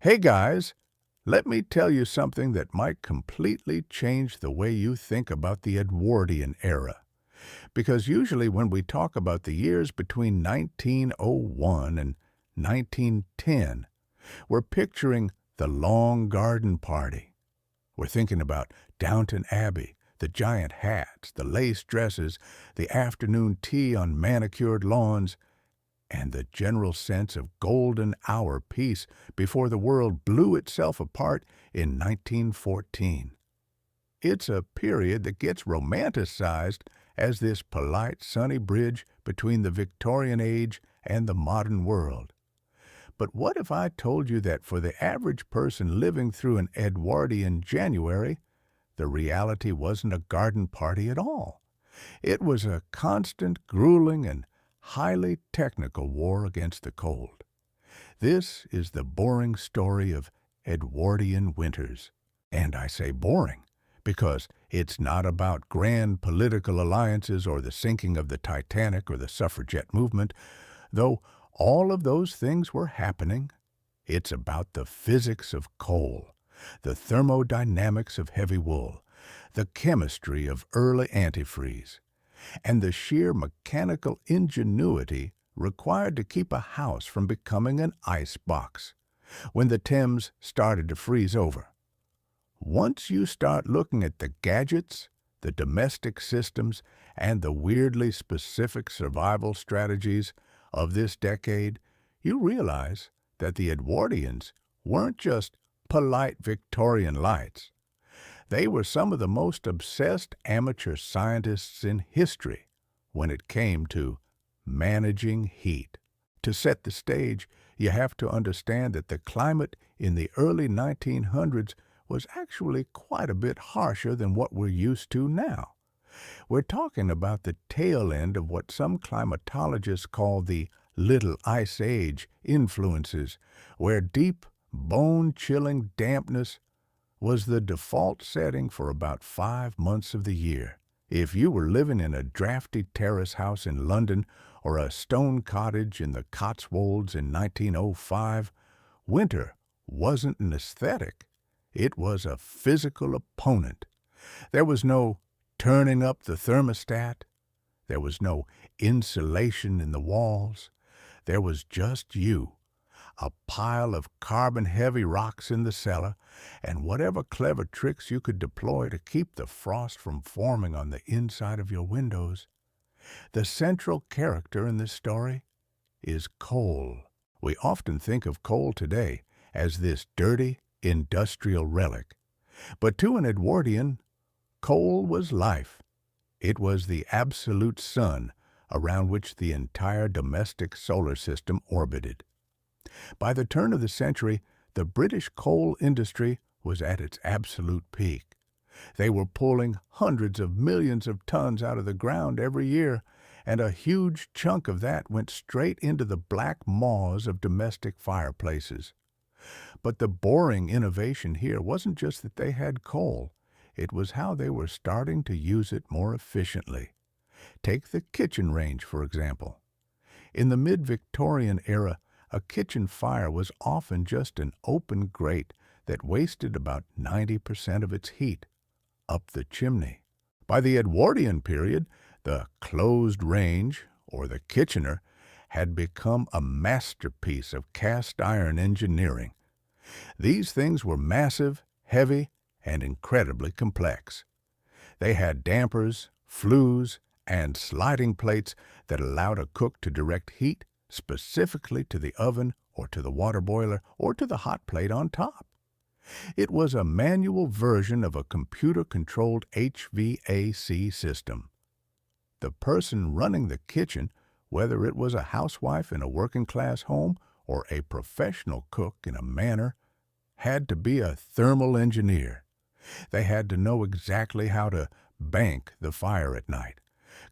Hey guys, let me tell you something that might completely change the way you think about the Edwardian era. Because usually when we talk about the years between 1901 and 1910, we're picturing the long garden party. We're thinking about Downton Abbey, the giant hats, the lace dresses, the afternoon tea on manicured lawns, and the general sense of golden hour peace before the world blew itself apart in 1914. It's a period that gets romanticized as this polite, sunny bridge between the Victorian age and the modern world. But what if I told you that for the average person living through an Edwardian January, the reality wasn't a garden party at all? It was a constant, grueling, and highly technical war against the cold. This is the boring story of Edwardian winters. And I say boring because it's not about grand political alliances or the sinking of the Titanic or the suffragette movement, though all of those things were happening. It's about the physics of coal, the thermodynamics of heavy wool, the chemistry of early antifreeze, and the sheer mechanical ingenuity required to keep a house from becoming an ice box when the Thames started to freeze over. Once you start looking at the gadgets, the domestic systems, and the weirdly specific survival strategies of this decade, you realize that the Edwardians weren't just polite Victorian lights. They were some of the most obsessed amateur scientists in history when it came to managing heat. To set the stage, you have to understand that the climate in the early 1900s was actually quite a bit harsher than what we're used to now. We're talking about the tail end of what some climatologists call the Little Ice Age influences, where deep, bone-chilling dampness was the default setting for about 5 months of the year. If you were living in a drafty terrace house in London or a stone cottage in the Cotswolds in 1905, winter wasn't an aesthetic. It was a physical opponent. There was no turning up the thermostat. There was no insulation in the walls. There was just you, a pile of carbon-heavy rocks in the cellar, and whatever clever tricks you could deploy to keep the frost from forming on the inside of your windows. The central character in this story is coal. We often think of coal today as this dirty, industrial relic. But to an Edwardian, coal was life. It was the absolute sun around which the entire domestic solar system orbited. By the turn of the century, the British coal industry was at its absolute peak. They were pulling hundreds of millions of tons out of the ground every year, and a huge chunk of that went straight into the black maws of domestic fireplaces. But the boring innovation here wasn't just that they had coal. It was how they were starting to use it more efficiently. Take the kitchen range, for example. In the mid-Victorian era, a kitchen fire was often just an open grate that wasted about 90% of its heat up the chimney. By the Edwardian period, the closed range, or the kitchener, had become a masterpiece of cast iron engineering. These things were massive, heavy, and incredibly complex. They had dampers, flues, and sliding plates that allowed a cook to direct heat specifically to the oven or to the water boiler or to the hot plate on top. It was a manual version of a computer-controlled HVAC system. The person running the kitchen, whether it was a housewife in a working-class home or a professional cook in a manor, had to be a thermal engineer. They had to know exactly how to bank the fire at night,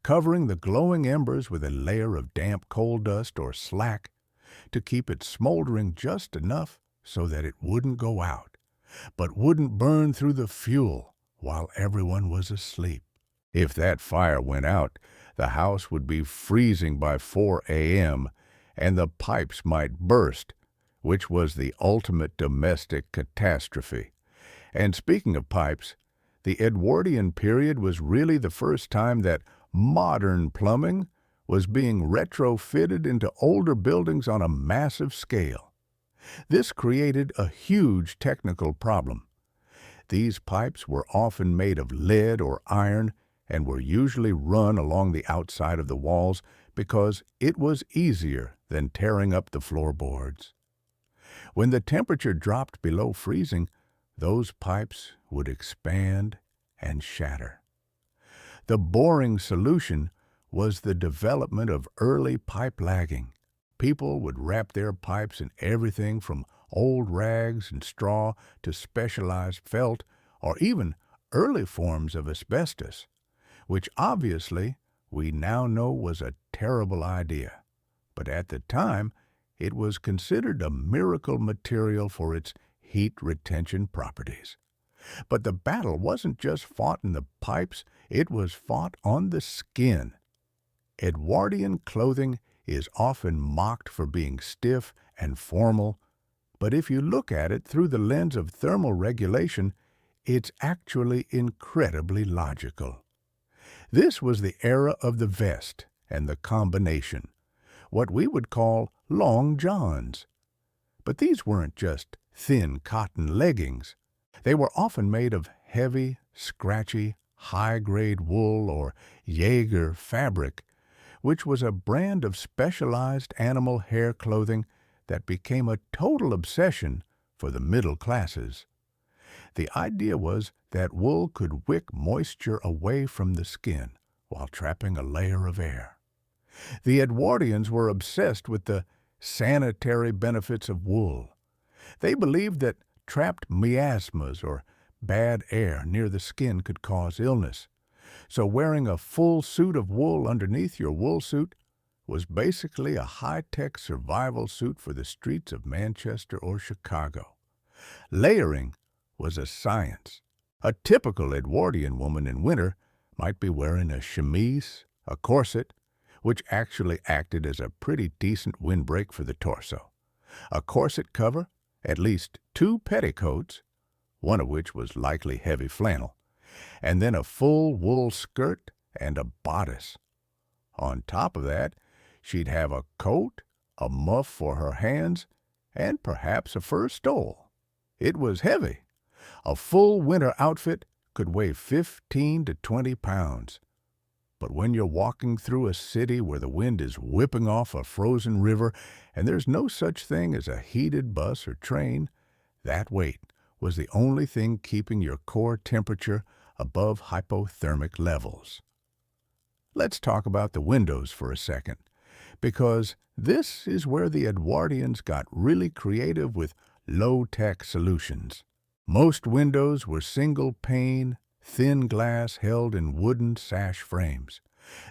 covering the glowing embers with a layer of damp coal dust or slack to keep it smoldering just enough so that it wouldn't go out, but wouldn't burn through the fuel while everyone was asleep. If that fire went out, the house would be freezing by 4 a.m., and the pipes might burst, which was the ultimate domestic catastrophe. And speaking of pipes, the Edwardian period was really the first time that modern plumbing was being retrofitted into older buildings on a massive scale. This created a huge technical problem. These pipes were often made of lead or iron and were usually run along the outside of the walls because it was easier than tearing up the floorboards. When the temperature dropped below freezing, those pipes would expand and shatter. The boring solution was the development of early pipe lagging. People would wrap their pipes in everything from old rags and straw to specialized felt or even early forms of asbestos, which obviously we now know was a terrible idea. But at the time, it was considered a miracle material for its heat retention properties. But the battle wasn't just fought in the pipes, it was fought on the skin. Edwardian clothing is often mocked for being stiff and formal, but if you look at it through the lens of thermal regulation, it's actually incredibly logical. This was the era of the vest and the combination, what we would call long johns. But these weren't just thin cotton leggings. They were often made of heavy, scratchy, high-grade wool or Jaeger fabric, which was a brand of specialized animal hair clothing that became a total obsession for the middle classes. The idea was that wool could wick moisture away from the skin while trapping a layer of air. The Edwardians were obsessed with the sanitary benefits of wool. They believed that trapped miasmas or bad air near the skin could cause illness. So wearing a full suit of wool underneath your wool suit was basically a high-tech survival suit for the streets of Manchester or Chicago. Layering was a science. A typical Edwardian woman in winter might be wearing a chemise, a corset, which actually acted as a pretty decent windbreak for the torso, a corset cover, at least 2 petticoats, one of which was likely heavy flannel, and then a full wool skirt and a bodice. On top of that, she'd have a coat, a muff for her hands, and perhaps a fur stole. It was heavy. A full winter outfit could weigh 15 to 20 pounds. But when you're walking through a city where the wind is whipping off a frozen river and there's no such thing as a heated bus or train, that weight was the only thing keeping your core temperature above hypothermic levels. Let's talk about the windows for a second, because this is where the Edwardians got really creative with low-tech solutions. Most windows were single-pane, thin glass held in wooden sash frames.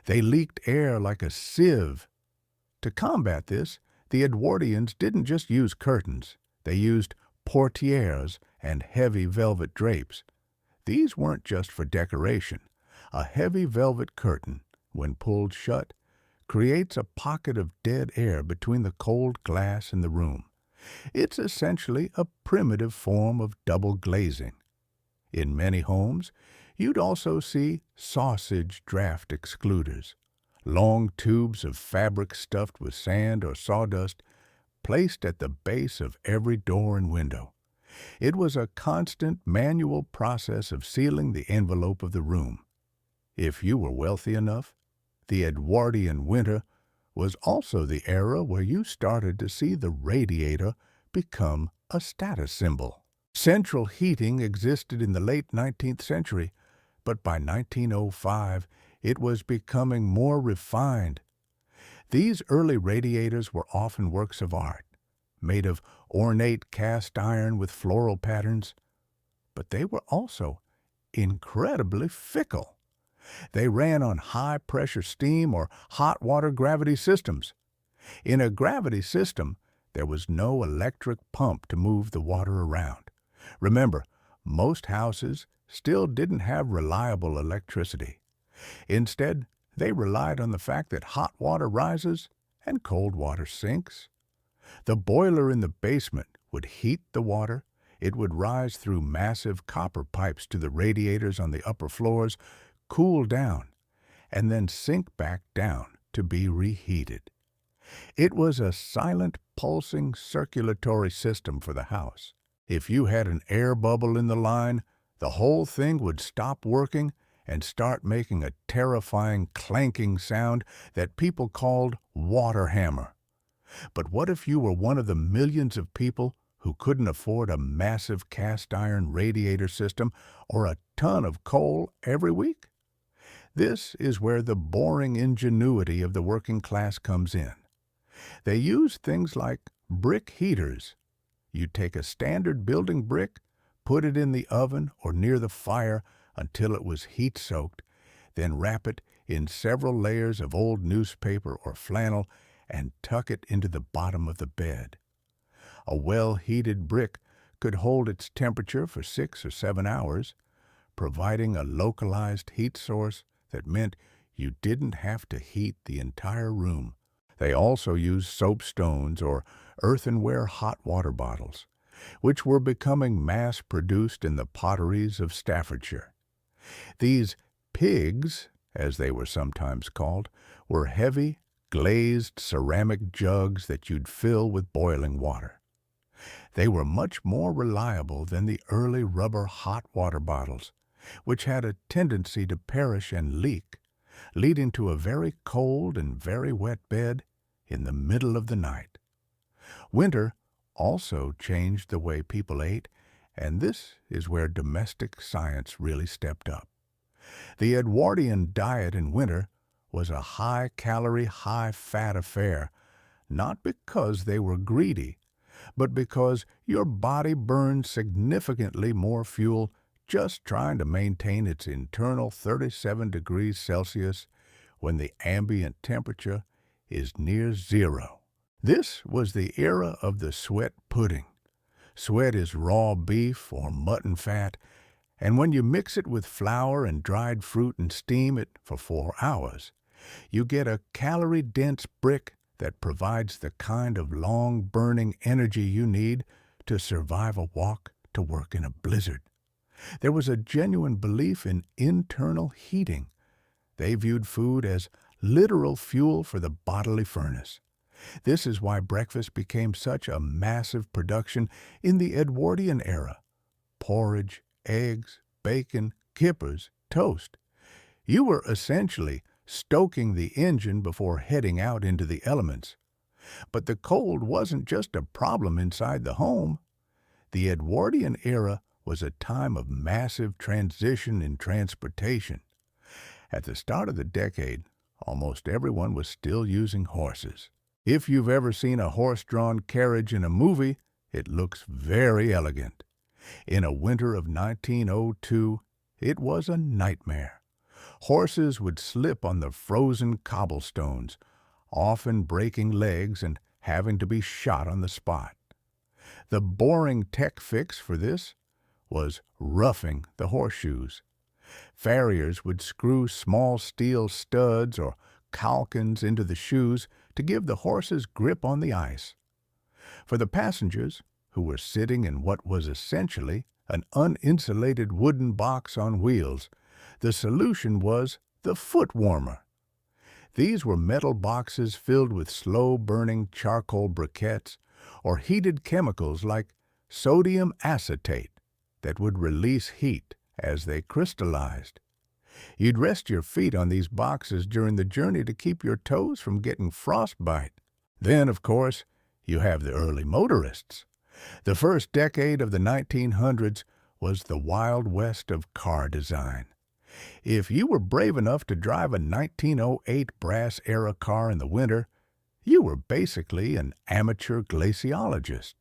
They leaked air like a sieve. To combat this, the Edwardians didn't just use curtains. They used portieres and heavy velvet drapes. These weren't just for decoration. A heavy velvet curtain, when pulled shut, creates a pocket of dead air between the cold glass and the room. It's essentially a primitive form of double glazing. In many homes, you'd also see sausage draft excluders, long tubes of fabric stuffed with sand or sawdust placed at the base of every door and window. It was a constant manual process of sealing the envelope of the room. If you were wealthy enough, the Edwardian winter was also the era where you started to see the radiator become a status symbol. Central heating existed in the late 19th century, but by 1905 it was becoming more refined. These early radiators were often works of art, made of ornate cast iron with floral patterns, but they were also incredibly fickle. They ran on high-pressure steam or hot water gravity systems. In a gravity system, there was no electric pump to move the water around. Remember, most houses still didn't have reliable electricity. Instead, they relied on the fact that hot water rises and cold water sinks. The boiler in the basement would heat the water. It would rise through massive copper pipes to the radiators on the upper floors, cool down, and then sink back down to be reheated. It was a silent, pulsing circulatory system for the house. If you had an air bubble in the line, the whole thing would stop working and start making a terrifying clanking sound that people called water hammer. But what if you were one of the millions of people who couldn't afford a massive cast iron radiator system or a ton of coal every week? This is where the boring ingenuity of the working class comes in. They used things like brick heaters. You'd take a standard building brick, put it in the oven or near the fire until it was heat-soaked, then wrap it in several layers of old newspaper or flannel and tuck it into the bottom of the bed. A well-heated brick could hold its temperature for 6 or 7 hours, providing a localized heat source that meant you didn't have to heat the entire room. They also used soapstones or earthenware hot water bottles, which were becoming mass-produced in the potteries of Staffordshire. These pigs, as they were sometimes called, were heavy, glazed ceramic jugs that you'd fill with boiling water. They were much more reliable than the early rubber hot water bottles, which had a tendency to perish and leak, leading to a very cold and very wet bed in the middle of the night. Winter also changed the way people ate, and this is where domestic science really stepped up. The Edwardian diet in winter was a high-calorie, high-fat affair, not because they were greedy, but because your body burned significantly more fuel just trying to maintain its internal 37 degrees Celsius when the ambient temperature is near zero. This was the era of the sweat pudding. Sweat is raw beef or mutton fat, and when you mix it with flour and dried fruit and steam it for 4 hours, you get a calorie-dense brick that provides the kind of long-burning energy you need to survive a walk to work in a blizzard. There was a genuine belief in internal heating. They viewed food as literal fuel for the bodily furnace. This is why breakfast became such a massive production in the Edwardian era. Porridge, eggs, bacon, kippers, toast. You were essentially stoking the engine before heading out into the elements. But the cold wasn't just a problem inside the home. The Edwardian era was a time of massive transition in transportation. At the start of the decade, almost everyone was still using horses. If you've ever seen a horse-drawn carriage in a movie, it looks very elegant. In a winter of 1902, it was a nightmare. Horses would slip on the frozen cobblestones, often breaking legs and having to be shot on the spot. The boring tech fix for this was roughing the horseshoes. Farriers would screw small steel studs or calkins into the shoes to give the horses grip on the ice. For the passengers, who were sitting in what was essentially an uninsulated wooden box on wheels, the solution was the foot warmer. These were metal boxes filled with slow-burning charcoal briquettes or heated chemicals like sodium acetate that would release heat as they crystallized. You'd rest your feet on these boxes during the journey to keep your toes from getting frostbite. Then, of course, you have the early motorists. The first decade of the 1900s was the Wild West of car design. If you were brave enough to drive a 1908 brass-era car in the winter, you were basically an amateur glaciologist.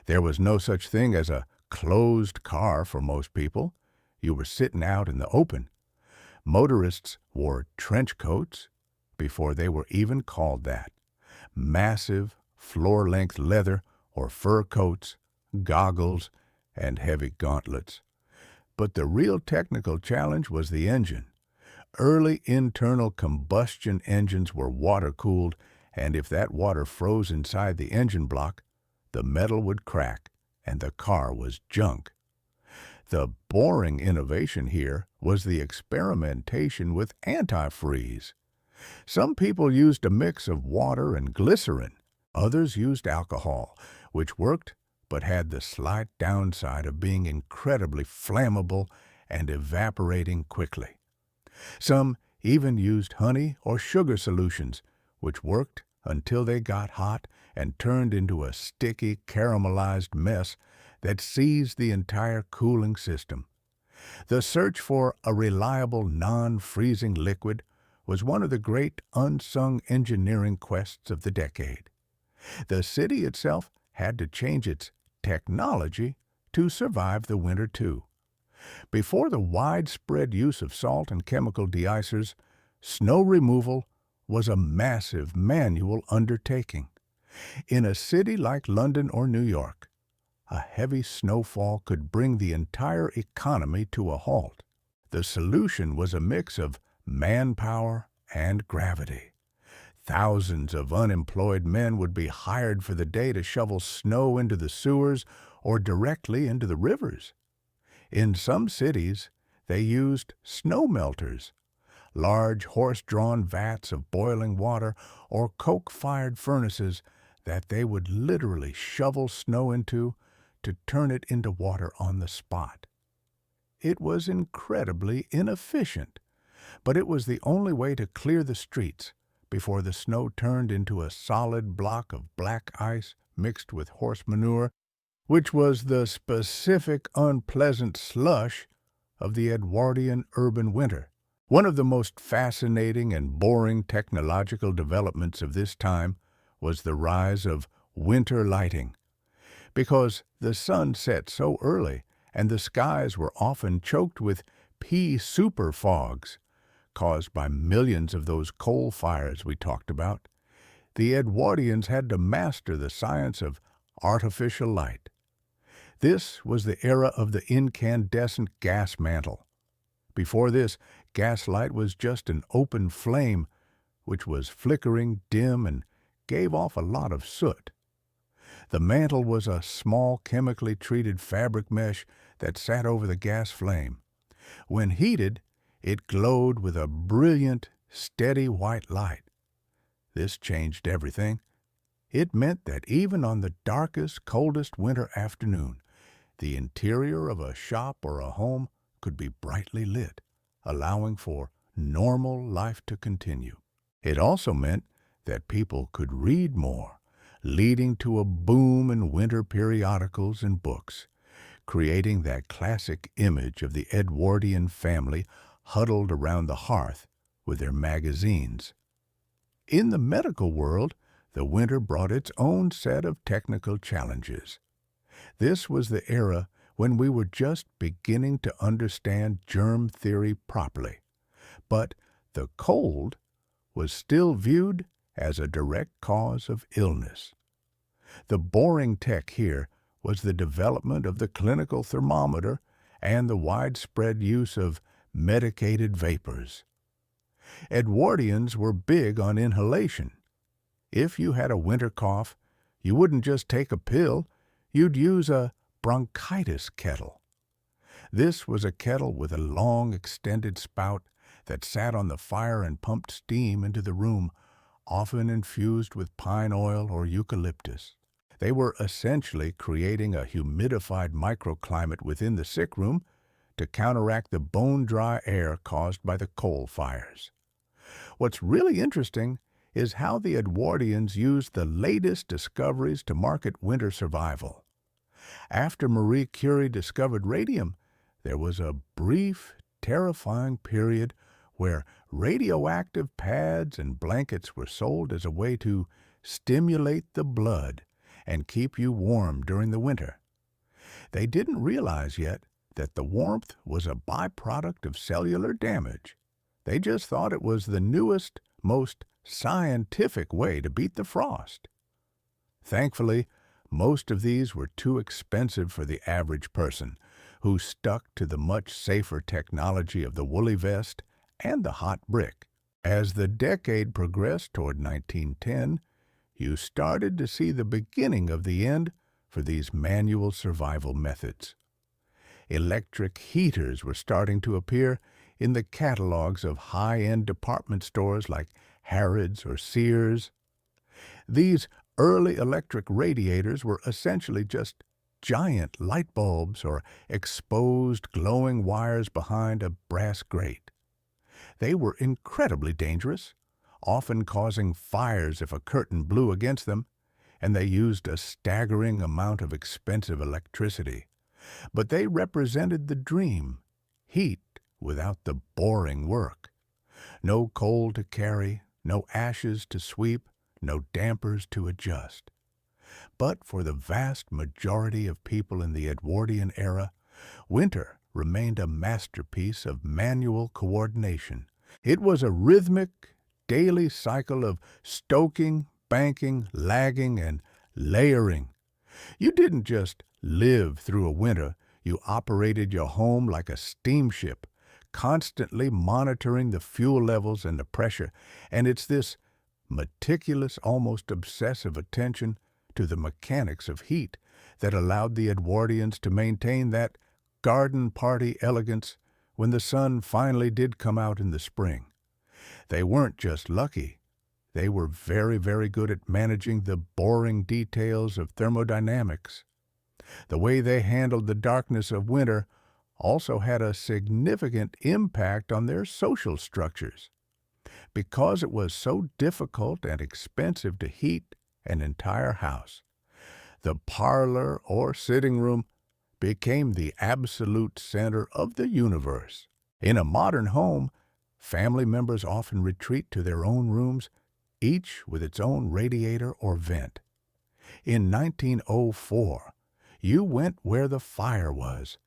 There was no such thing as a closed car for most people. You were sitting out in the open. Motorists wore trench coats before they were even called that. Massive, floor-length leather or fur coats, goggles, and heavy gauntlets. But the real technical challenge was the engine. Early internal combustion engines were water-cooled and if that water froze inside the engine block, the metal would crack and the car was junk. The boring innovation here was the experimentation with antifreeze. Some people used a mix of water and glycerin. Others used alcohol, which worked but had the slight downside of being incredibly flammable and evaporating quickly. Some even used honey or sugar solutions, which worked until they got hot and turned into a sticky, caramelized mess that seized the entire cooling system. The search for a reliable, non-freezing liquid was one of the great unsung engineering quests of the decade. The city itself had to change its technology to survive the winter too. Before the widespread use of salt and chemical deicers, snow removal was a massive manual undertaking. In a city like London or New York, a heavy snowfall could bring the entire economy to a halt. The solution was a mix of manpower and gravity. Thousands of unemployed men would be hired for the day to shovel snow into the sewers or directly into the rivers. In some cities, they used snow melters, large horse-drawn vats of boiling water or coke-fired furnaces that they would literally shovel snow into to turn it into water on the spot. It was incredibly inefficient, but it was the only way to clear the streets before the snow turned into a solid block of black ice mixed with horse manure, which was the specific unpleasant slush of the Edwardian urban winter. One of the most fascinating and boring technological developments of this time was the rise of winter lighting. Because the sun set so early and the skies were often choked with pea super fogs, caused by millions of those coal fires we talked about, the Edwardians had to master the science of artificial light. This was the era of the incandescent gas mantle. Before this, gaslight was just an open flame, which was flickering, dim, and gave off a lot of soot. The mantle was a small chemically treated fabric mesh that sat over the gas flame. When heated, it glowed with a brilliant, steady white light. This changed everything. It meant that even on the darkest, coldest winter afternoon, the interior of a shop or a home could be brightly lit, allowing for normal life to continue. It also meant that people could read more, leading to a boom in winter periodicals and books, creating that classic image of the Edwardian family huddled around the hearth with their magazines. In the medical world, the winter brought its own set of technical challenges. This was the era when we were just beginning to understand germ theory properly, but the cold was still viewed as a direct cause of illness. The boring tech here was the development of the clinical thermometer and the widespread use of medicated vapors. Edwardians were big on inhalation. If you had a winter cough, you wouldn't just take a pill, you'd use a bronchitis kettle. This was a kettle with a long, extended spout that sat on the fire and pumped steam into the room, often infused with pine oil or eucalyptus. They were essentially creating a humidified microclimate within the sick room to counteract the bone-dry air caused by the coal fires. What's really interesting is how the Edwardians used the latest discoveries to market winter survival. After Marie Curie discovered radium, there was a brief, terrifying period where radioactive pads and blankets were sold as a way to stimulate the blood and keep you warm during the winter. They didn't realize yet that the warmth was a byproduct of cellular damage. They just thought it was the newest, most scientific way to beat the frost. Thankfully, most of these were too expensive for the average person, who stuck to the much safer technology of the woolly vest and the hot brick. As the decade progressed toward 1910, you started to see the beginning of the end for these manual survival methods. Electric heaters were starting to appear in the catalogs of high-end department stores like Harrods or Sears. These early electric radiators were essentially just giant light bulbs or exposed glowing wires behind a brass grate. They were incredibly dangerous, often causing fires if a curtain blew against them, and they used a staggering amount of expensive electricity. But they represented the dream, heat without the boring work. No coal to carry, no ashes to sweep, no dampers to adjust. But for the vast majority of people in the Edwardian era, winter remained a masterpiece of manual coordination. It was a rhythmic, daily cycle of stoking, banking, lagging, and layering. You didn't just live through a winter, you operated your home like a steamship, constantly monitoring the fuel levels and the pressure, and it's this meticulous, almost obsessive attention to the mechanics of heat that allowed the Edwardians to maintain that garden party elegance when the sun finally did come out in the spring. They weren't just lucky. They were very, very good at managing the boring details of thermodynamics. The way they handled the darkness of winter also had a significant impact on their social structures. Because it was so difficult and expensive to heat an entire house, the parlor or sitting room became the absolute center of the universe. In a modern home, family members often retreat to their own rooms, each with its own radiator or vent. In 1904, you went where the fire was.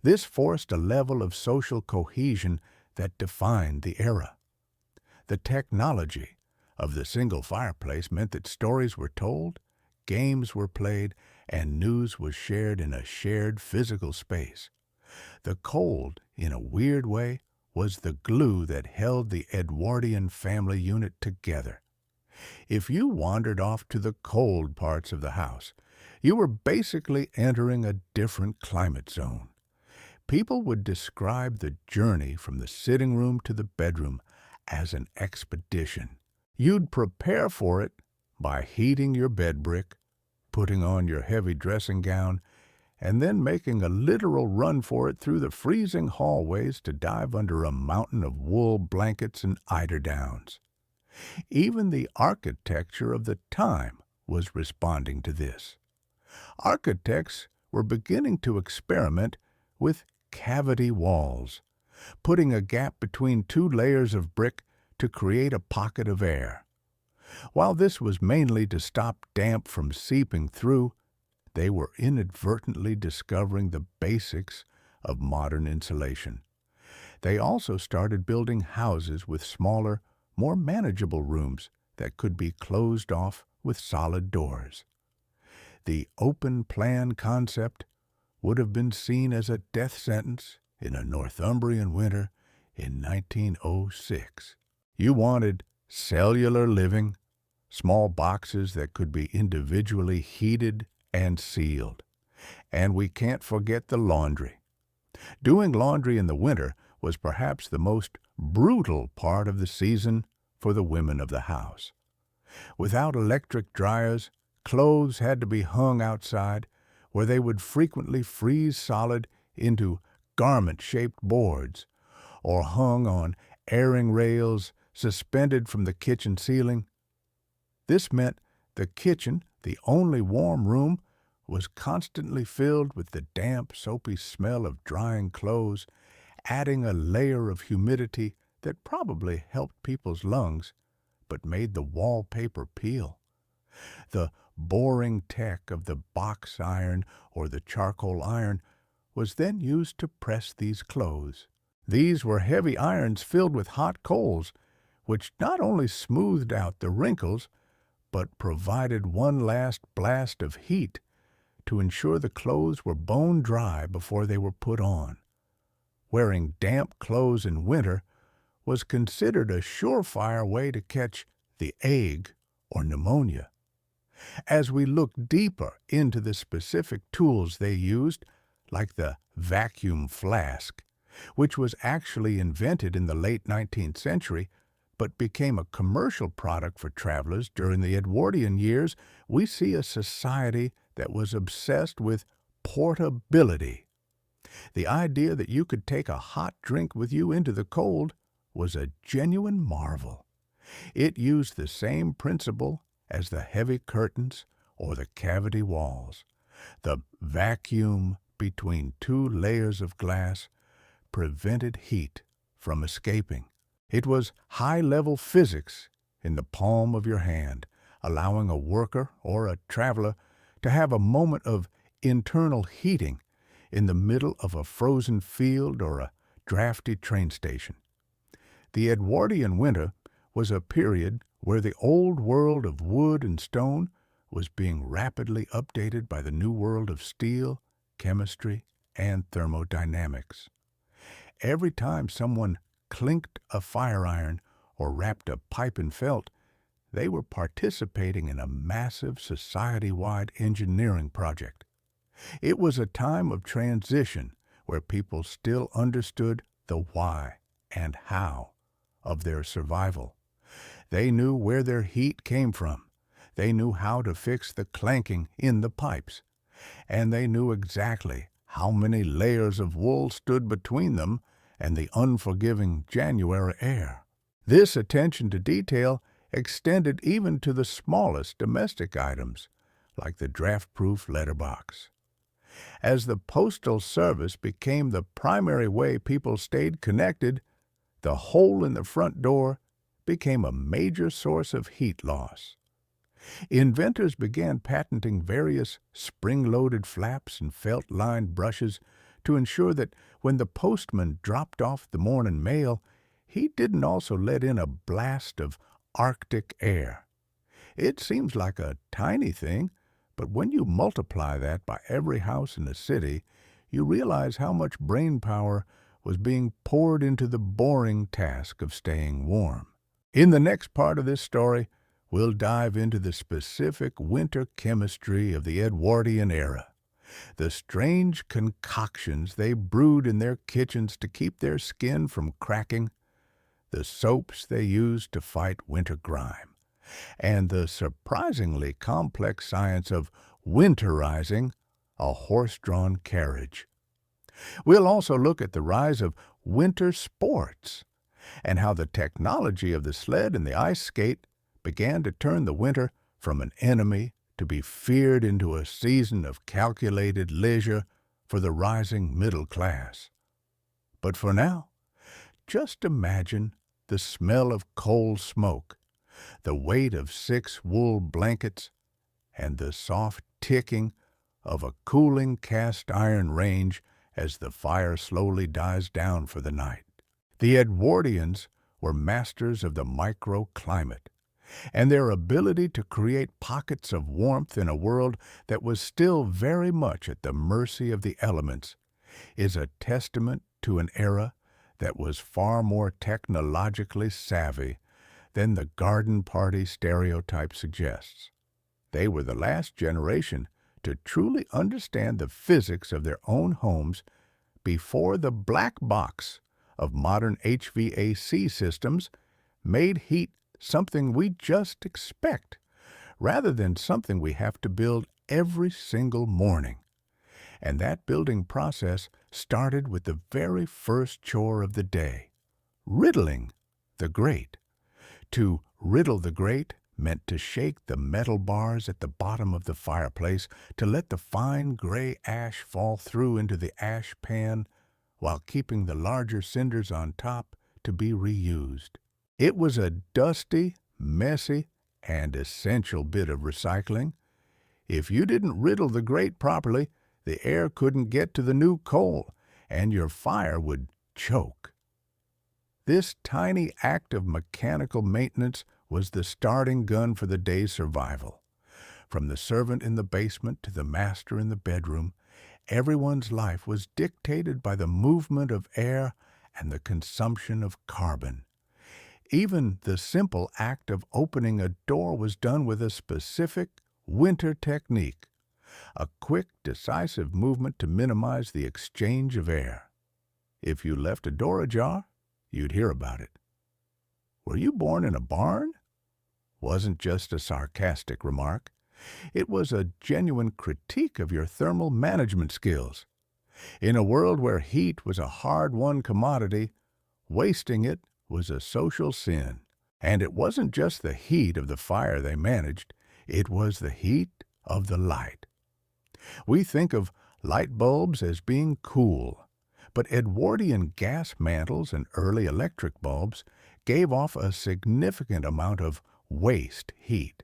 This forced a level of social cohesion that defined the era. The technology of the single fireplace meant that stories were told, games were played, and news was shared in a shared physical space. The cold, in a weird way, was the glue that held the Edwardian family unit together. If you wandered off to the cold parts of the house, you were basically entering a different climate zone. People would describe the journey from the sitting room to the bedroom as an expedition. You'd prepare for it by heating your bed brick, putting on your heavy dressing gown, and then making a literal run for it through the freezing hallways to dive under a mountain of wool blankets and eiderdowns. Even the architecture of the time was responding to this. Architects were beginning to experiment with cavity walls, putting a gap between two layers of brick to create a pocket of air. While this was mainly to stop damp from seeping through, they were inadvertently discovering the basics of modern insulation. They also started building houses with smaller, more manageable rooms that could be closed off with solid doors. The open plan concept would have been seen as a death sentence in a Northumbrian winter in 1906. You wanted cellular living, small boxes that could be individually heated and sealed. And we can't forget the laundry. Doing laundry in the winter was perhaps the most brutal part of the season for the women of the house. Without electric dryers, clothes had to be hung outside, where they would frequently freeze solid into garment-shaped boards, or hung on airing rails suspended from the kitchen ceiling. This meant the kitchen, the only warm room, was constantly filled with the damp, soapy smell of drying clothes, adding a layer of humidity that probably helped people's lungs, but made the wallpaper peel. The boring tech of the box iron or the charcoal iron was then used to press these clothes. These were heavy irons filled with hot coals, which not only smoothed out the wrinkles, but provided one last blast of heat to ensure the clothes were bone dry before they were put on. Wearing damp clothes in winter was considered a surefire way to catch the ague or pneumonia. As we look deeper into the specific tools they used, like the vacuum flask, which was actually invented in the late 19th century but became a commercial product for travelers during the Edwardian years, we see a society that was obsessed with portability. The idea that you could take a hot drink with you into the cold was a genuine marvel. It used the same principle as the heavy curtains or the cavity walls. The vacuum between two layers of glass prevented heat from escaping. It was high-level physics in the palm of your hand, allowing a worker or a traveler to have a moment of internal heating in the middle of a frozen field or a drafty train station. The Edwardian winter was a period where the old world of wood and stone was being rapidly updated by the new world of steel, chemistry, and thermodynamics. Every time someone clinked a fire iron or wrapped a pipe in felt, they were participating in a massive society-wide engineering project. It was a time of transition where people still understood the why and how of their survival. They knew where their heat came from. They knew how to fix the clanking in the pipes. And they knew exactly how many layers of wool stood between them and the unforgiving January air. This attention to detail extended even to the smallest domestic items, like the draft-proof letterbox. As the postal service became the primary way people stayed connected, the hole in the front door became a major source of heat loss. Inventors began patenting various spring-loaded flaps and felt-lined brushes to ensure that when the postman dropped off the morning mail, he didn't also let in a blast of Arctic air. It seems like a tiny thing, but when you multiply that by every house in the city, you realize how much brainpower was being poured into the boring task of staying warm. In the next part of this story, we'll dive into the specific winter chemistry of the Edwardian era, the strange concoctions they brewed in their kitchens to keep their skin from cracking, the soaps they used to fight winter grime, and the surprisingly complex science of winterizing a horse-drawn carriage. We'll also look at the rise of winter sports and how the technology of the sled and the ice skate began to turn the winter from an enemy to be feared into a season of calculated leisure for the rising middle class. But for now, just imagine the smell of coal smoke, the weight of 6 wool blankets, and the soft ticking of a cooling cast iron range as the fire slowly dies down for the night. The Edwardians were masters of the microclimate, and their ability to create pockets of warmth in a world that was still very much at the mercy of the elements is a testament to an era that was far more technologically savvy than the garden party stereotype suggests. They were the last generation to truly understand the physics of their own homes before the black box of modern HVAC systems made heat something we just expect, rather than something we have to build every single morning. And that building process started with the very first chore of the day, riddling the grate. To riddle the grate meant to shake the metal bars at the bottom of the fireplace to let the fine gray ash fall through into the ash pan while keeping the larger cinders on top to be reused. It was a dusty, messy, and essential bit of recycling. If you didn't riddle the grate properly, the air couldn't get to the new coal, and your fire would choke. This tiny act of mechanical maintenance was the starting gun for the day's survival. From the servant in the basement to the master in the bedroom, everyone's life was dictated by the movement of air and the consumption of carbon. Even the simple act of opening a door was done with a specific, winter technique, a quick, decisive movement to minimize the exchange of air. If you left a door ajar, you'd hear about it. Were you born in a barn? Wasn't just a sarcastic remark. It was a genuine critique of your thermal management skills. In a world where heat was a hard-won commodity, wasting it was a social sin. And it wasn't just the heat of the fire they managed, it was the heat of the light. We think of light bulbs as being cool, but Edwardian gas mantles and early electric bulbs gave off a significant amount of waste heat.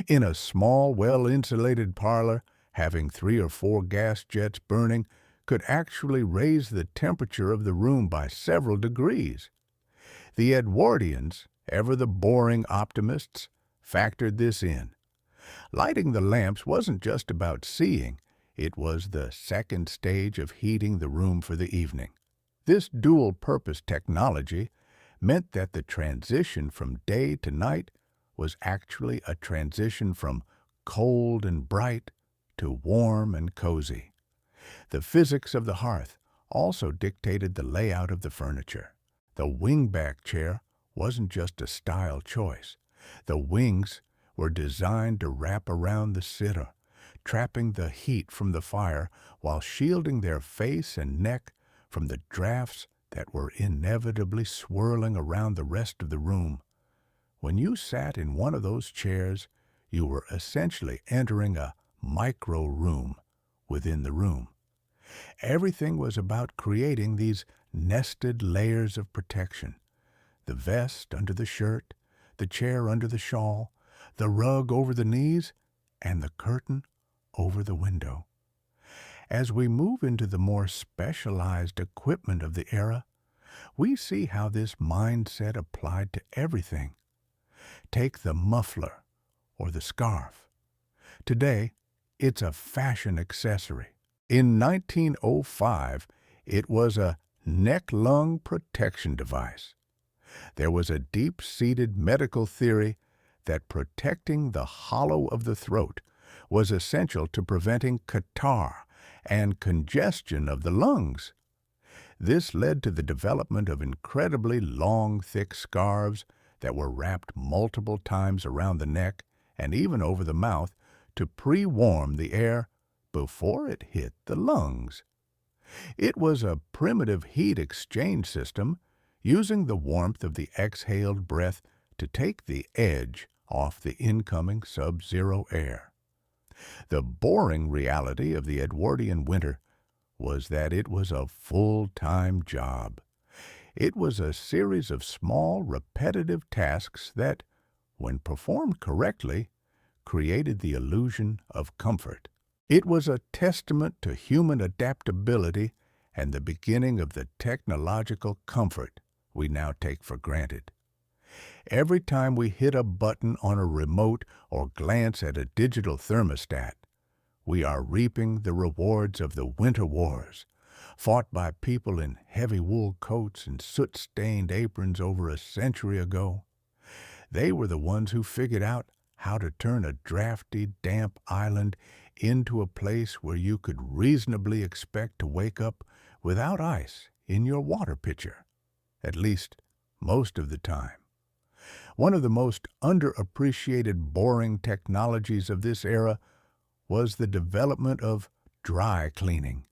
In a small, well-insulated parlor, having 3 or 4 gas jets burning could actually raise the temperature of the room by several degrees. The Edwardians, ever the boring optimists, factored this in. Lighting the lamps wasn't just about seeing, it was the second stage of heating the room for the evening. This dual-purpose technology meant that the transition from day to night was actually a transition from cold and bright to warm and cozy. The physics of the hearth also dictated the layout of the furniture. The wingback chair wasn't just a style choice. The wings were designed to wrap around the sitter, trapping the heat from the fire while shielding their face and neck from the drafts that were inevitably swirling around the rest of the room. When you sat in one of those chairs, you were essentially entering a micro-room within the room. Everything was about creating these nested layers of protection. The vest under the shirt, the chair under the shawl, the rug over the knees, and the curtain over the window. As we move into the more specialized equipment of the era, we see how this mindset applied to everything. Take the muffler or the scarf. Today, it's a fashion accessory. In 1905, it was a neck-lung protection device. There was a deep-seated medical theory that protecting the hollow of the throat was essential to preventing catarrh and congestion of the lungs. This led to the development of incredibly long, thick scarves that were wrapped multiple times around the neck and even over the mouth to pre-warm the air before it hit the lungs. It was a primitive heat exchange system using the warmth of the exhaled breath to take the edge off the incoming sub-zero air. The boring reality of the Edwardian winter was that it was a full-time job. It was a series of small, repetitive tasks that, when performed correctly, created the illusion of comfort. It was a testament to human adaptability and the beginning of the technological comfort we now take for granted. Every time we hit a button on a remote or glance at a digital thermostat, we are reaping the rewards of the winter wars, fought by people in heavy wool coats and soot-stained aprons over a century ago. They were the ones who figured out how to turn a drafty, damp island into a place where you could reasonably expect to wake up without ice in your water pitcher, at least most of the time. One of the most underappreciated boring technologies of this era was the development of dry cleaning.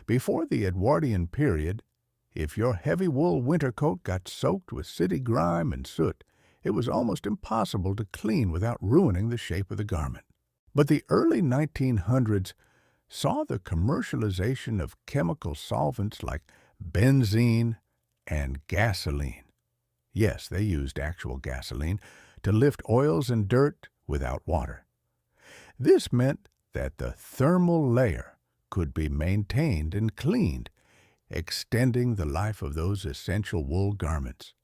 Before the Edwardian period, if your heavy wool winter coat got soaked with city grime and soot, it was almost impossible to clean without ruining the shape of the garment. But the early 1900s saw the commercialization of chemical solvents like benzene and gasoline. Yes, they used actual gasoline to lift oils and dirt without water. This meant that the thermal layer could be maintained and cleaned, extending the life of those essential wool garments.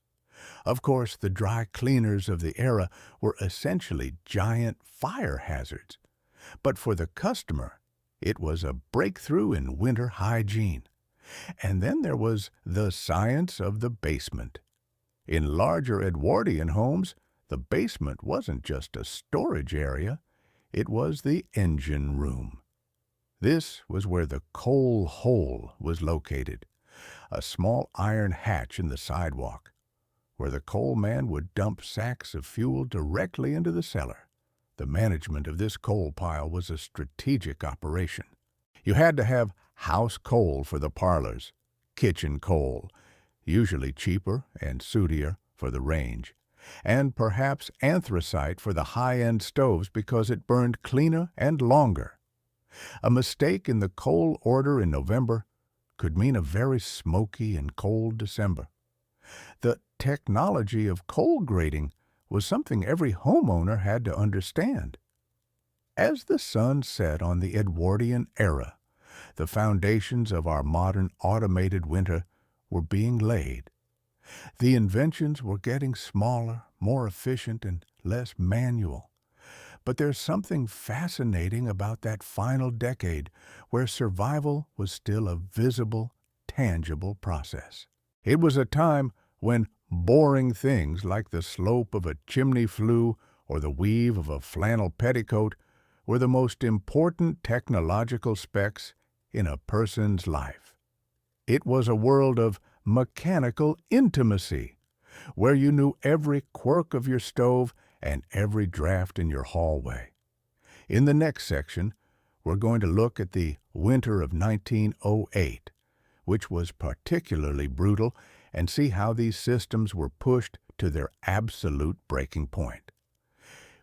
Of course, the dry cleaners of the era were essentially giant fire hazards, but for the customer, it was a breakthrough in winter hygiene. And then there was the science of the basement. In larger Edwardian homes, the basement wasn't just a storage area, It was the engine room. This was where the coal hole was located, a small iron hatch in the sidewalk, where the coal man would dump sacks of fuel directly into the cellar. The management of this coal pile was a strategic operation. You had to have house coal for the parlors, kitchen coal, usually cheaper and sootier for the range, and perhaps anthracite for the high-end stoves because it burned cleaner and longer. A mistake in the coal order in November could mean a very smoky and cold December. The technology of coal grading was something every homeowner had to understand. As the sun set on the Edwardian era, the foundations of our modern automated winter were being laid. The inventions were getting smaller, more efficient, and less manual. But there's something fascinating about that final decade where survival was still a visible, tangible process. It was a time when boring things like the slope of a chimney flue or the weave of a flannel petticoat were the most important technological specs in a person's life. It was a world of mechanical intimacy, where you knew every quirk of your stove and every draft in your hallway. In the next section, we're going to look at the winter of 1908, which was particularly brutal, and see how these systems were pushed to their absolute breaking point.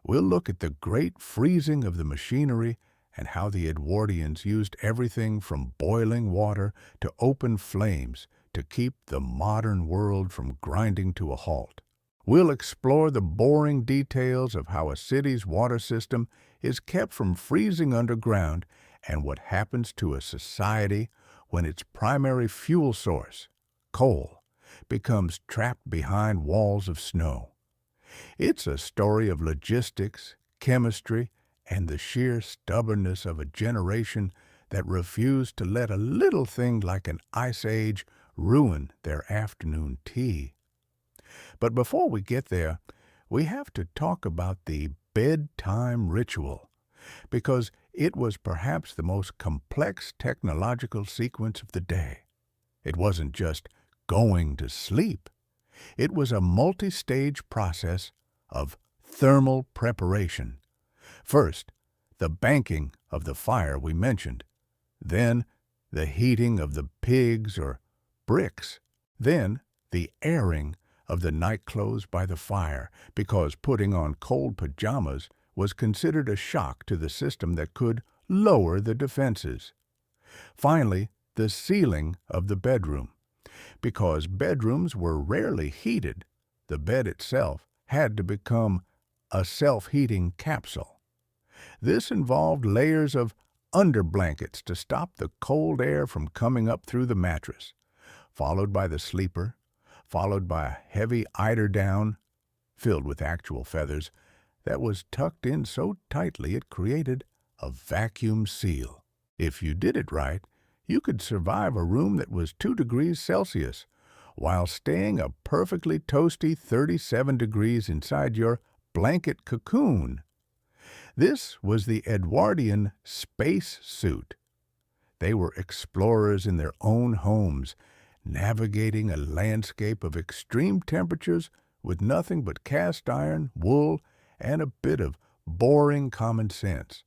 We'll look at the great freezing of the machinery and how the Edwardians used everything from boiling water to open flames to keep the modern world from grinding to a halt. We'll explore the boring details of how a city's water system is kept from freezing underground and what happens to a society when its primary fuel source, coal, becomes trapped behind walls of snow. It's a story of logistics, chemistry, and the sheer stubbornness of a generation that refused to let a little thing like an ice age ruin their afternoon tea. But before we get there, we have to talk about the bedtime ritual, because it was perhaps the most complex technological sequence of the day. It wasn't just going to sleep. It was a multi-stage process of thermal preparation. First, the banking of the fire we mentioned. Then, the heating of the pigs or bricks. Then, the airing of the nightclothes by the fire, because putting on cold pajamas was considered a shock to the system that could lower the defenses. Finally, the sealing of the bedroom. Because bedrooms were rarely heated, the bed itself had to become a self-heating capsule. This involved layers of underblankets to stop the cold air from coming up through the mattress, followed by the sleeper, followed by a heavy eiderdown filled with actual feathers that was tucked in so tightly it created a vacuum seal. If you did it right, you could survive a room that was 2 degrees Celsius while staying a perfectly toasty 37 degrees inside your blanket cocoon. This was the Edwardian space suit. They were explorers in their own homes, navigating a landscape of extreme temperatures with nothing but cast iron, wool, and a bit of boring common sense.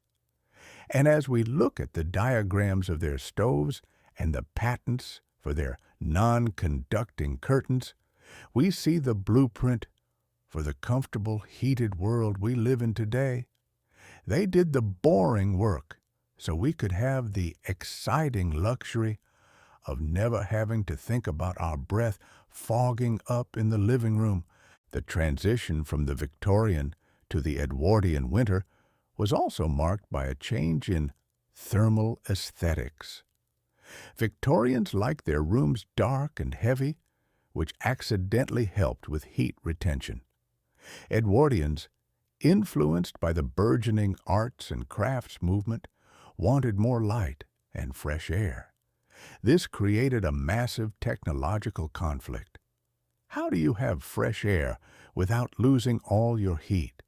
And as we look at the diagrams of their stoves and the patents for their non-conducting curtains, we see the blueprint for the comfortable, heated world we live in today. They did the boring work so we could have the exciting luxury of never having to think about our breath fogging up in the living room. The transition from the Victorian to the Edwardian winter was also marked by a change in thermal aesthetics. Victorians liked their rooms dark and heavy, which accidentally helped with heat retention. Edwardians, influenced by the burgeoning arts and crafts movement, wanted more light and fresh air. This created a massive technological conflict. How do you have fresh air without losing all your heat?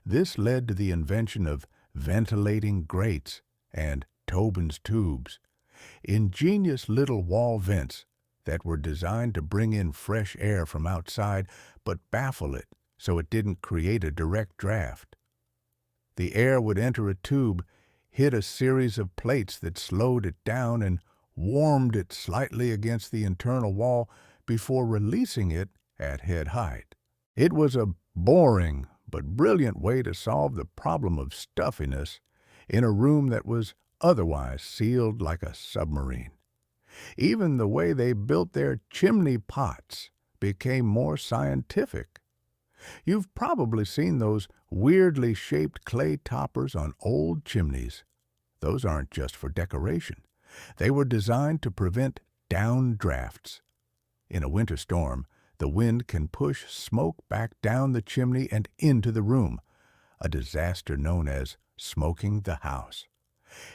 This led to the invention of ventilating grates, and Tobin's tubes, ingenious little wall vents that were designed to bring in fresh air from outside but baffle it so it didn't create a direct draft. The air would enter a tube, hit a series of plates that slowed it down and warmed it slightly against the internal wall before releasing it at head height. It was a boring but brilliant way to solve the problem of stuffiness in a room that was otherwise sealed like a submarine. Even the way they built their chimney pots became more scientific. You've probably seen those weirdly shaped clay toppers on old chimneys. Those aren't just for decoration. They were designed to prevent downdrafts. In a winter storm, the wind can push smoke back down the chimney and into the room, a disaster known as smoking the house.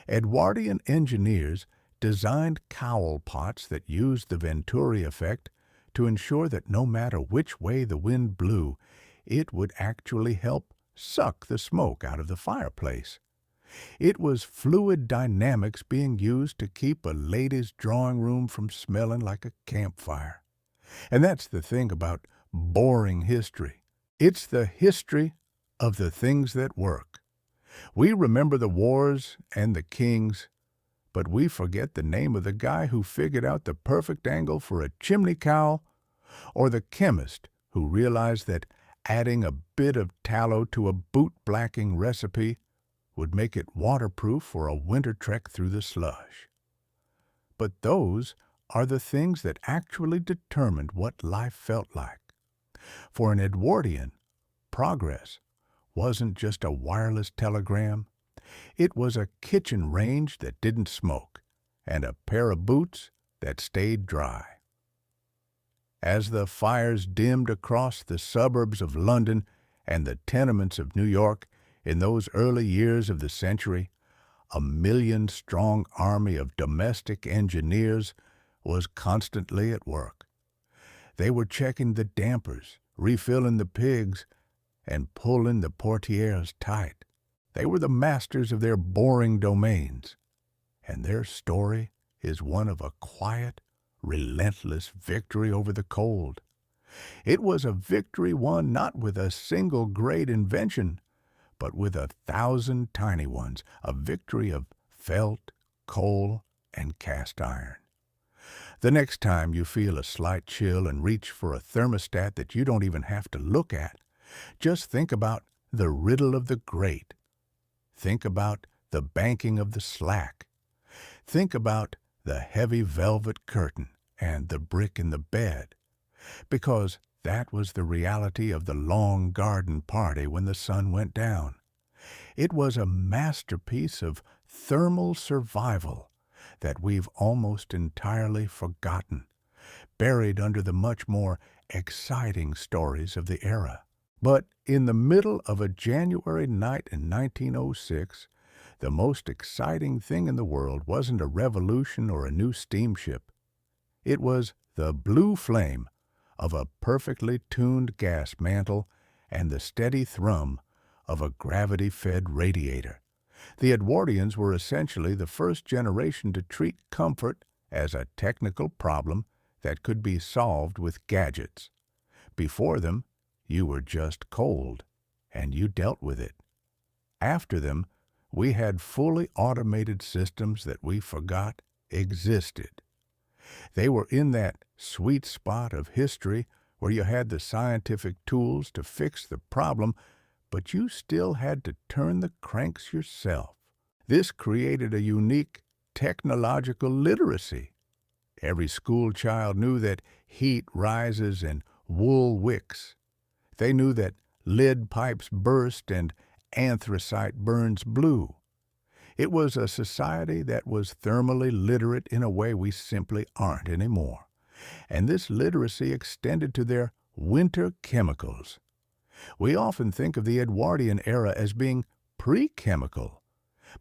Edwardian engineers designed cowl pots that used the Venturi effect to ensure that no matter which way the wind blew, it would actually help suck the smoke out of the fireplace. It was fluid dynamics being used to keep a lady's drawing room from smelling like a campfire. And that's the thing about boring history. It's the history of the things that work. We remember the wars and the kings, but we forget the name of the guy who figured out the perfect angle for a chimney cowl, or the chemist who realized that adding a bit of tallow to a boot-blacking recipe would make it waterproof for a winter trek through the slush. But those are the things that actually determined what life felt like. For an Edwardian, progress wasn't just a wireless telegram. It was a kitchen range that didn't smoke and a pair of boots that stayed dry. As the fires dimmed across the suburbs of London and the tenements of New York in those early years of the century, a million-strong army of domestic engineers was constantly at work. They were checking the dampers, refilling the pigs, and pulling the portieres tight. They were the masters of their boring domains, and their story is one of a quiet, relentless victory over the cold. It was a victory won not with a single great invention, but with 1,000 tiny ones, a victory of felt, coal, and cast iron. The next time you feel a slight chill and reach for a thermostat that you don't even have to look at, just think about the riddle of the grate. Think about the banking of the slack. Think about the heavy velvet curtain and the brick in the bed, because that was the reality of the long garden party when the sun went down. It was a masterpiece of thermal survival that we've almost entirely forgotten, buried under the much more exciting stories of the era. But in the middle of a January night in 1906, the most exciting thing in the world wasn't a revolution or a new steamship. It was the blue flame of a perfectly tuned gas mantle and the steady thrum of a gravity-fed radiator. The Edwardians were essentially the first generation to treat comfort as a technical problem that could be solved with gadgets. Before them, you were just cold, and you dealt with it. After them, we had fully automated systems that we forgot existed. They were in that sweet spot of history where you had the scientific tools to fix the problem, but you still had to turn the cranks yourself. This created a unique technological literacy. Every school child knew that heat rises and wool wicks. They knew that lead pipes burst and anthracite burns blue. It was a society that was thermally literate in a way we simply aren't anymore. And this literacy extended to their winter chemicals. We often think of the Edwardian era as being pre-chemical,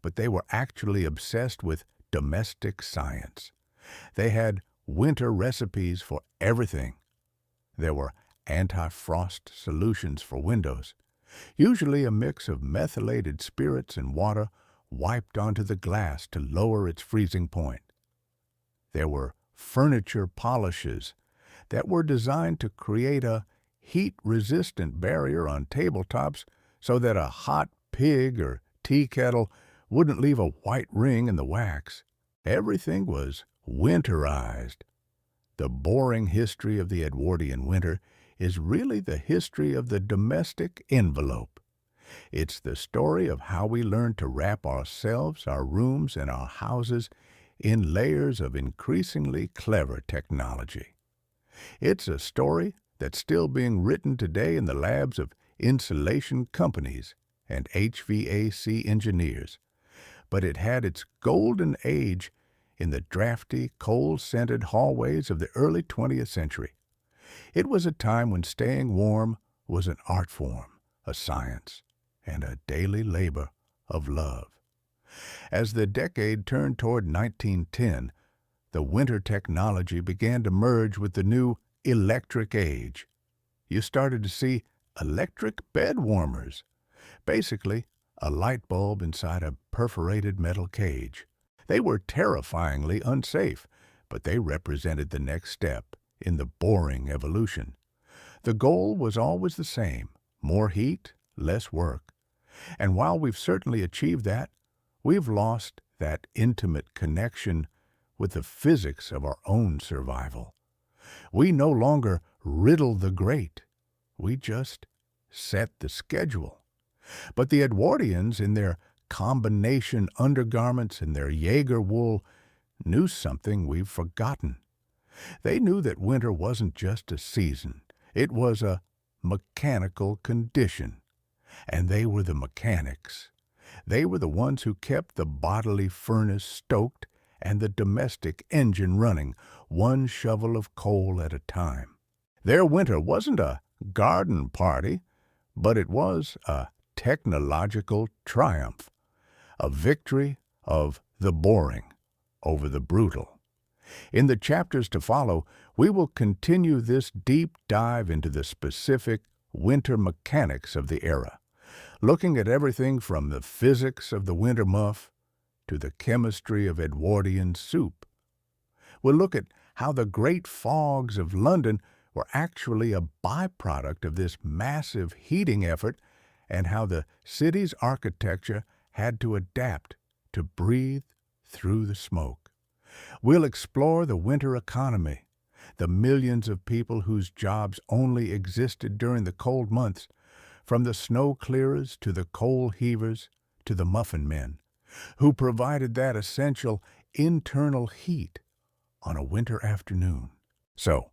but they were actually obsessed with domestic science. They had winter recipes for everything. There were anti-frost solutions for windows. usually a mix of methylated spirits and water wiped onto the glass to lower its freezing point. There were furniture polishes that were designed to create a heat-resistant barrier on tabletops so that a hot pig or tea kettle wouldn't leave a white ring in the wax. Everything was winterized. The boring history of the Edwardian winter is really the history of the domestic envelope. It's the story of how we learned to wrap ourselves, our rooms, and our houses in layers of increasingly clever technology. It's a story that's still being written today in the labs of insulation companies and HVAC engineers, but it had its golden age in the drafty, coal-scented hallways of the early 20th century. It was a time when staying warm was an art form, a science, and a daily labor of love. As the decade turned toward 1910, the winter technology began to merge with the new electric age. You started to see electric bed warmers, basically a light bulb inside a perforated metal cage. They were terrifyingly unsafe, but they represented the next step in the boring evolution. The goal was always the same: more heat, less work. And while we've certainly achieved that, we've lost that intimate connection with the physics of our own survival. We no longer riddle the grate. We just set the schedule. But the Edwardians, in their combination undergarments and their Jaeger wool, knew something we've forgotten. They knew that winter wasn't just a season. It was a mechanical condition. And they were the mechanics. They were the ones who kept the bodily furnace stoked and the domestic engine running, one shovel of coal at a time. Their winter wasn't a garden party, but it was a technological triumph, a victory of the boring over the brutal. In the chapters to follow, we will continue this deep dive into the specific winter mechanics of the era, looking at everything from the physics of the winter muff to the chemistry of Edwardian soup. We'll look at how the great fogs of London were actually a byproduct of this massive heating effort, and how the city's architecture had to adapt to breathe through the smoke. We'll explore the winter economy, the millions of people whose jobs only existed during the cold months, from the snow clearers to the coal heavers to the muffin men, who provided that essential internal heat on a winter afternoon. So,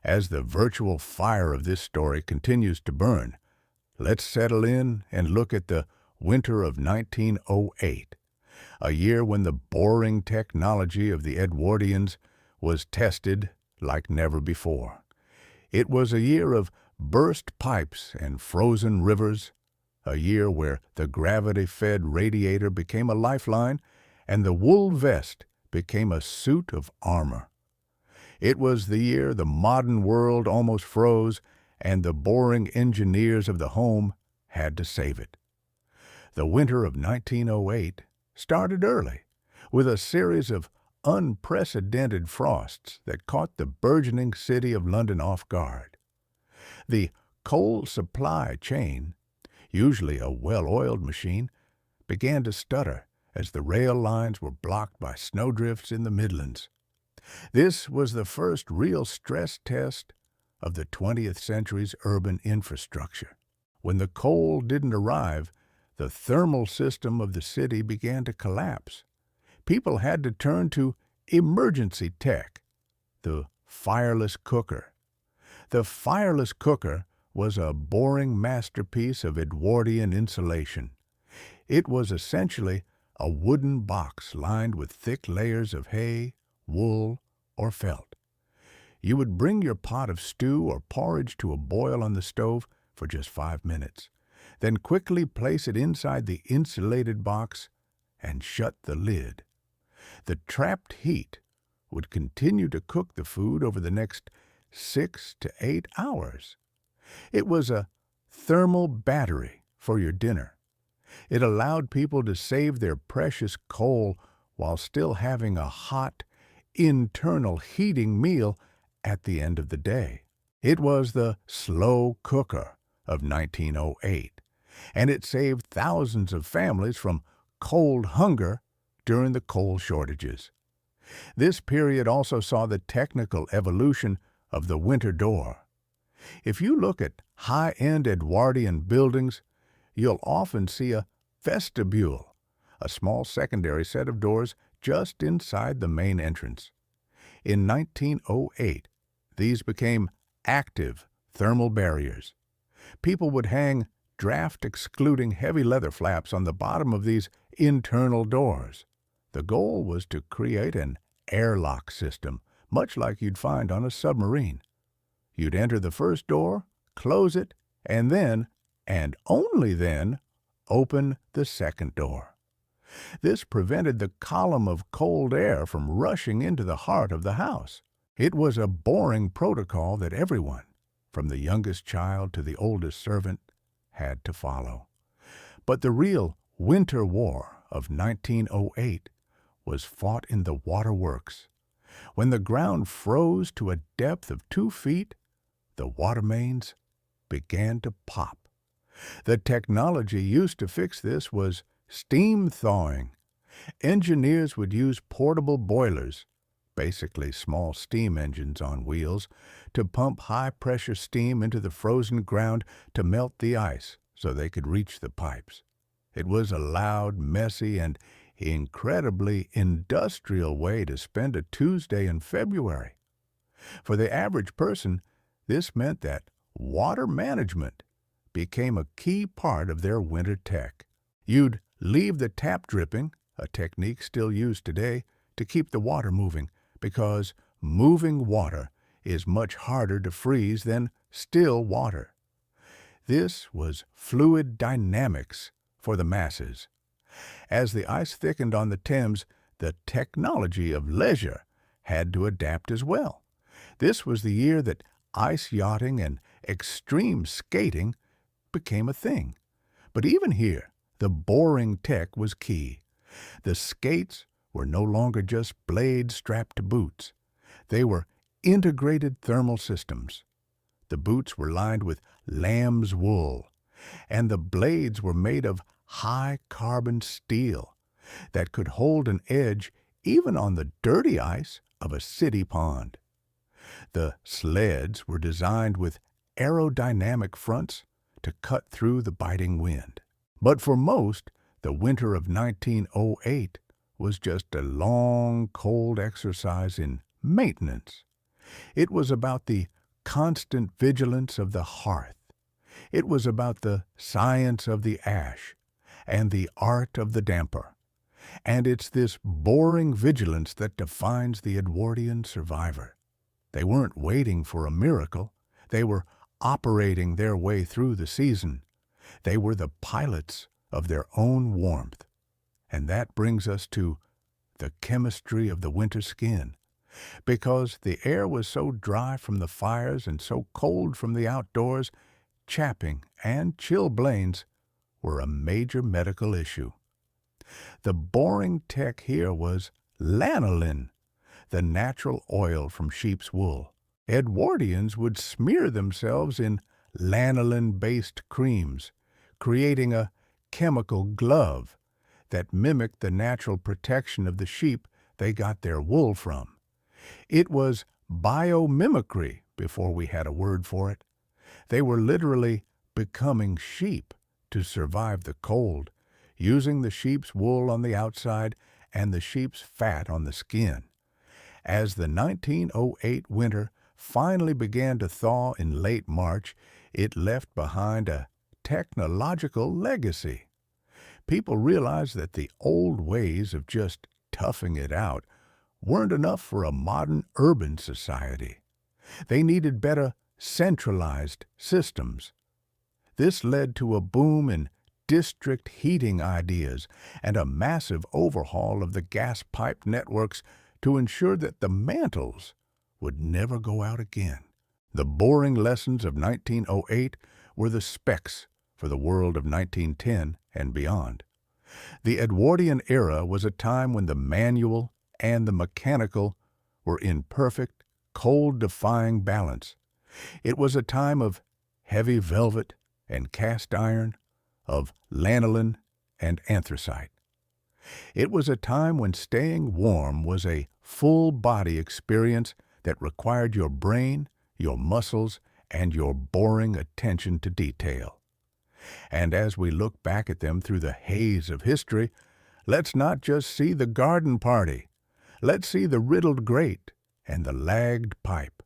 as the virtual fire of this story continues to burn, let's settle in and look at the winter of 1908, a year when the boring technology of the Edwardians was tested like never before. It was a year of burst pipes and frozen rivers, a year where the gravity-fed radiator became a lifeline and the wool vest became a suit of armor. It was the year the modern world almost froze and the boring engineers of the home had to save it. The winter of 1908 started early, with a series of unprecedented frosts that caught the burgeoning city of London off guard. The coal supply chain, usually a well-oiled machine, began to stutter as the rail lines were blocked by snowdrifts in the Midlands. This was the first real stress test of the 20th century's urban infrastructure. When the coal didn't arrive, the thermal system of the city began to collapse. People had to turn to emergency tech, the fireless cooker. The fireless cooker was a boring masterpiece of Edwardian insulation. It was essentially a wooden box lined with thick layers of hay, wool, or felt. You would bring your pot of stew or porridge to a boil on the stove for just 5 minutes, then quickly place it inside the insulated box and shut the lid. The trapped heat would continue to cook the food over the next 6 to 8 hours. It was a thermal battery for your dinner. It allowed people to save their precious coal while still having a hot, internal heating meal at the end of the day. It was the slow cooker of 1908, and it saved thousands of families from cold hunger during the coal shortages. This period also saw the technical evolution of the winter door. If you look at high-end Edwardian buildings, you'll often see a vestibule, a small secondary set of doors just inside the main entrance. In 1908, these became active thermal barriers. People would hang draft-excluding heavy leather flaps on the bottom of these internal doors. The goal was to create an airlock system, much like you'd find on a submarine. You'd enter the first door, close it, and then, and only then, open the second door. This prevented the column of cold air from rushing into the heart of the house. It was a boring protocol that everyone, from the youngest child to the oldest servant, had to follow. But the real Winter War of 1908 was fought in the waterworks. When the ground froze to a depth of 2 feet, the water mains began to pop. The technology used to fix this was steam thawing. Engineers would use portable boilers, basically small steam engines on wheels, to pump high-pressure steam into the frozen ground to melt the ice so they could reach the pipes. It was a loud, messy, and incredibly industrial way to spend a Tuesday in February. For the average person, this meant that water management became a key part of their winter tech. You'd leave the tap dripping, a technique still used today, to keep the water moving, because moving water is much harder to freeze than still water. This was fluid dynamics for the masses. As the ice thickened on the Thames, the technology of leisure had to adapt as well. This was the year that ice yachting and extreme skating became a thing. But even here, the boring tech was key. The skates were no longer just blades strapped to boots. They were integrated thermal systems. The boots were lined with lamb's wool, and the blades were made of high-carbon steel that could hold an edge even on the dirty ice of a city pond. The sleds were designed with aerodynamic fronts to cut through the biting wind. But for most, the winter of 1908 was just a long, cold exercise in maintenance. It was about the constant vigilance of the hearth. It was about the science of the ash and the art of the damper. And it's this boring vigilance that defines the Edwardian survivor. They weren't waiting for a miracle. They were operating their way through the season. They were the pilots of their own warmth. And that brings us to the chemistry of the winter skin. Because the air was so dry from the fires and so cold from the outdoors, chapping and chilblains were a major medical issue. The boring tech here was lanolin, the natural oil from sheep's wool. Edwardians would smear themselves in lanolin-based creams, creating a chemical glove that mimicked the natural protection of the sheep they got their wool from. It was biomimicry before we had a word for it. They were literally becoming sheep to survive the cold, using the sheep's wool on the outside and the sheep's fat on the skin. As the 1908 winter finally began to thaw in late March, it left behind a technological legacy. People realized that the old ways of just toughing it out weren't enough for a modern urban society. They needed better centralized systems. This led to a boom in district heating ideas and a massive overhaul of the gas pipe networks to ensure that the mantles would never go out again. The boring lessons of 1908 were the specs for the world of 1910 and beyond. The Edwardian era was a time when the manual and the mechanical were in perfect, cold-defying balance. It was a time of heavy velvet and cast iron, of lanolin and anthracite. It was a time when staying warm was a full-body experience that required your brain, your muscles, and your boring attention to detail. And as we look back at them through the haze of history, let's not just see the garden party. Let's see the riddled grate and the lagged pipe.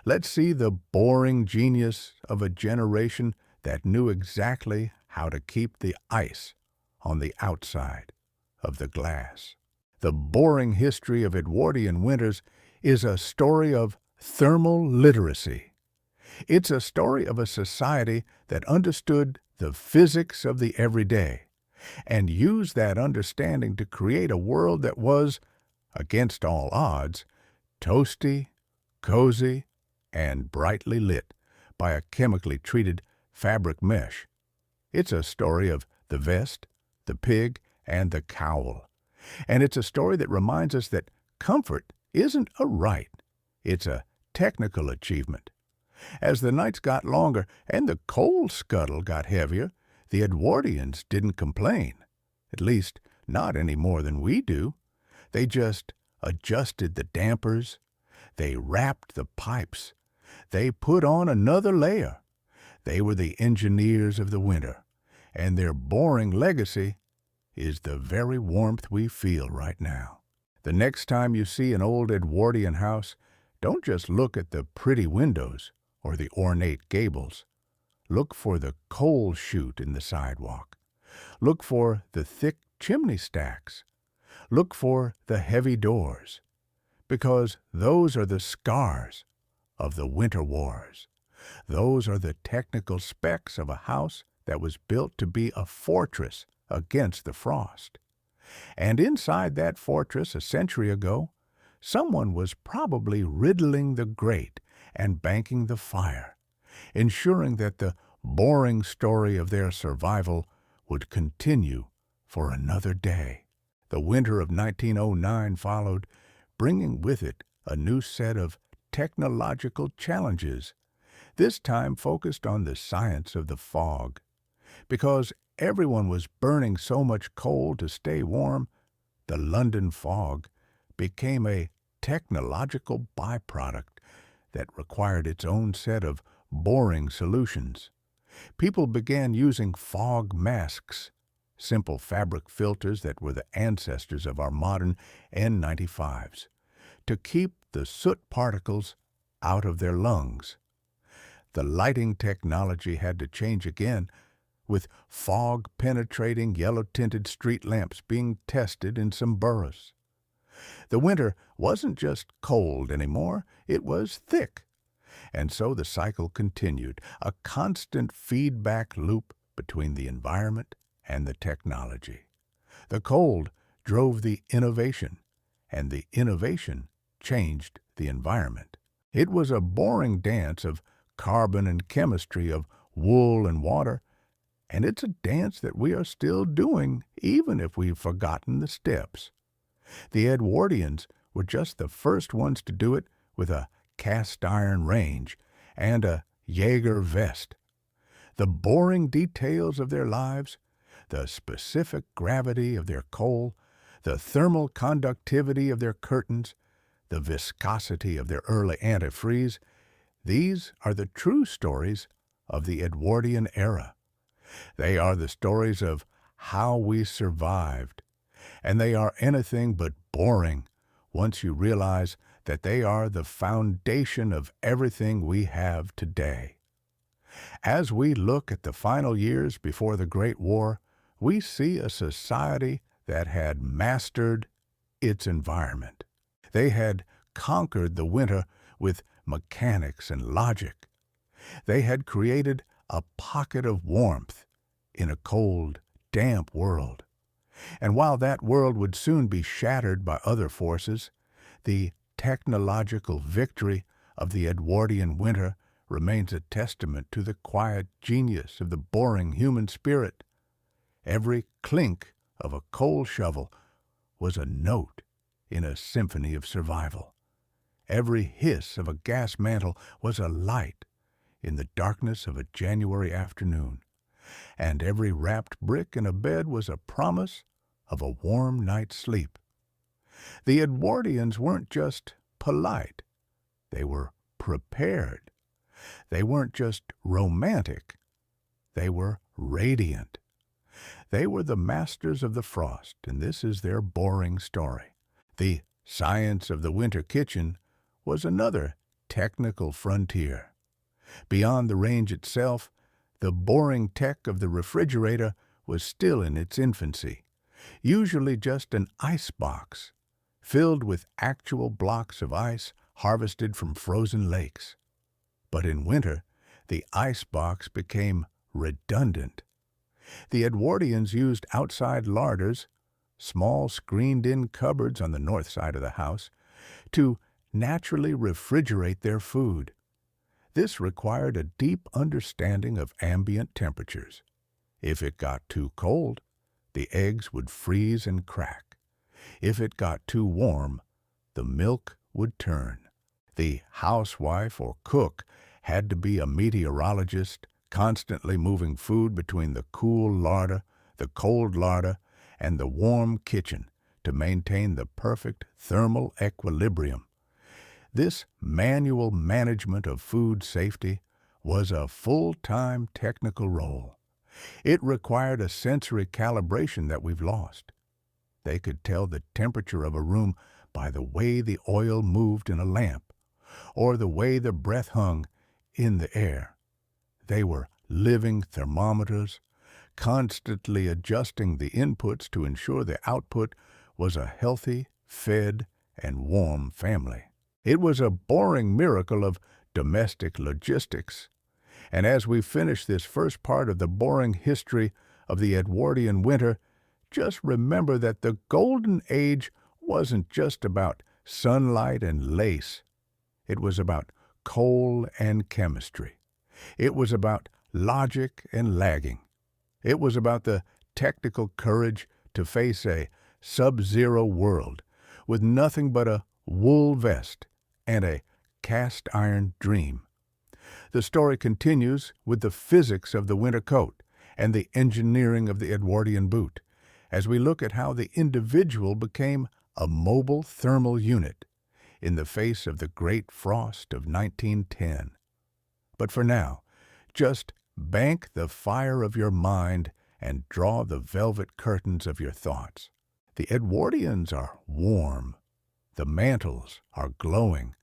Let's see the boring genius of a generation that knew exactly how to keep the ice on the outside of the glass. The boring history of Edwardian winters is a story of thermal literacy. It's a story of a society that understood the physics of the everyday and used that understanding to create a world that was, against all odds, toasty, cozy, and brightly lit by a chemically treated fabric mesh. It's a story of the vest, the pig, and the cowl. And it's a story that reminds us that comfort isn't a right, it's a technical achievement. As the nights got longer and the coal scuttle got heavier, the Edwardians didn't complain, at least not any more than we do. They just adjusted the dampers, they wrapped the pipes, they put on another layer. They were the engineers of the winter, and their boring legacy is the very warmth we feel right now. The next time you see an old Edwardian house, don't just look at the pretty windows or the ornate gables. Look for the coal chute in the sidewalk. Look for the thick chimney stacks. Look for the heavy doors, because those are the scars of the winter wars. Those are the technical specs of a house that was built to be a fortress against the frost. And inside that fortress a century ago, someone was probably riddling the grate and banking the fire, ensuring that the boring story of their survival would continue for another day. The winter of 1909 followed, bringing with it a new set of technological challenges, this time focused on the science of the fog. Because everyone was burning so much coal to stay warm, the London fog became a technological byproduct that required its own set of boring solutions. People began using fog masks, simple fabric filters that were the ancestors of our modern N95s, to keep the soot particles out of their lungs. The lighting technology had to change again, with fog-penetrating yellow-tinted street lamps being tested in some boroughs. The winter wasn't just cold anymore, it was thick. And so the cycle continued, a constant feedback loop between the environment and the technology. The cold drove the innovation, and the innovation changed the environment. It was a boring dance of carbon and chemistry, of wool and water, and it's a dance that we are still doing, even if we've forgotten the steps. The Edwardians were just the first ones to do it with a cast-iron range and a Jaeger vest. The boring details of their lives, the specific gravity of their coal, the thermal conductivity of their curtains, the viscosity of their early antifreeze, these are the true stories of the Edwardian era. They are the stories of how we survived, and they are anything but boring once you realize that they are the foundation of everything we have today. As we look at the final years before the Great War, we see a society that had mastered its environment. They had conquered the winter with mechanics and logic. They had created a pocket of warmth in a cold, damp world. And while that world would soon be shattered by other forces, the technological victory of the Edwardian winter remains a testament to the quiet genius of the boring human spirit. Every clink of a coal shovel was a note in a symphony of survival. Every hiss of a gas mantle was a light in the darkness of a January afternoon, and every wrapped brick in a bed was a promise of a warm night's sleep. The Edwardians weren't just polite, they were prepared. They weren't just romantic, they were radiant. They were the masters of the frost, and this is their boring story. The science of the winter kitchen was another technical frontier. Beyond the range itself, the boring tech of the refrigerator was still in its infancy, usually just an ice box, filled with actual blocks of ice harvested from frozen lakes. But in winter, the ice box became redundant. The Edwardians used outside larders, small screened-in cupboards on the north side of the house, to naturally refrigerate their food. This required a deep understanding of ambient temperatures. If it got too cold, the eggs would freeze and crack. If it got too warm, the milk would turn. The housewife or cook had to be a meteorologist, constantly moving food between the cool larder, the cold larder, and the warm kitchen to maintain the perfect thermal equilibrium. This manual management of food safety was a full-time technical role. It required a sensory calibration that we've lost. They could tell the temperature of a room by the way the oil moved in a lamp, or the way the breath hung in the air. They were living thermometers, constantly adjusting the inputs to ensure the output was a healthy, fed, and warm family. It was a boring miracle of domestic logistics. And as we finish this first part of the boring history of the Edwardian winter, just remember that the Golden Age wasn't just about sunlight and lace. It was about coal and chemistry. It was about logic and lagging. It was about the technical courage to face a sub-zero world with nothing but a wool vest and a cast-iron dream. The story continues with the physics of the winter coat and the engineering of the Edwardian boot, as we look at how the individual became a mobile thermal unit in the face of the great frost of 1910. But for now, just bank the fire of your mind and draw the velvet curtains of your thoughts. The Edwardians are warm, the mantles are glowing,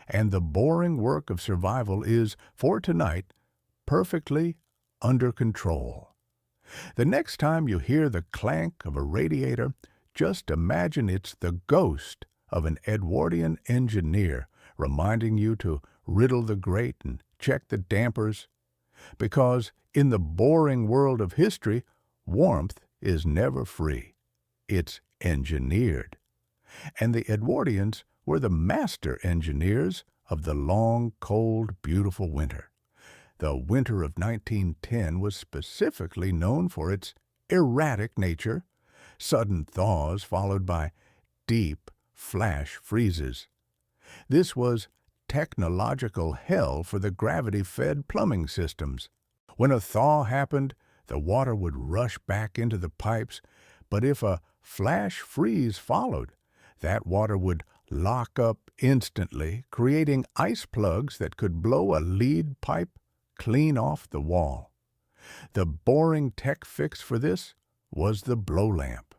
and the boring work of survival is, for tonight, perfectly under control. The next time you hear the clank of a radiator, just imagine it's the ghost of an Edwardian engineer reminding you to riddle the grate and check the dampers, because in the boring world of history, warmth is never free. It's engineered. And the Edwardians were the master engineers of the long, cold, beautiful winter. The winter of 1910 was specifically known for its erratic nature, sudden thaws followed by deep, flash freezes. This was technological hell for the gravity-fed plumbing systems. When a thaw happened, the water would rush back into the pipes, but if a flash freeze followed, that water would lock up instantly, creating ice plugs that could blow a lead pipe clean off the wall. The boring tech fix for this was the blow lamp.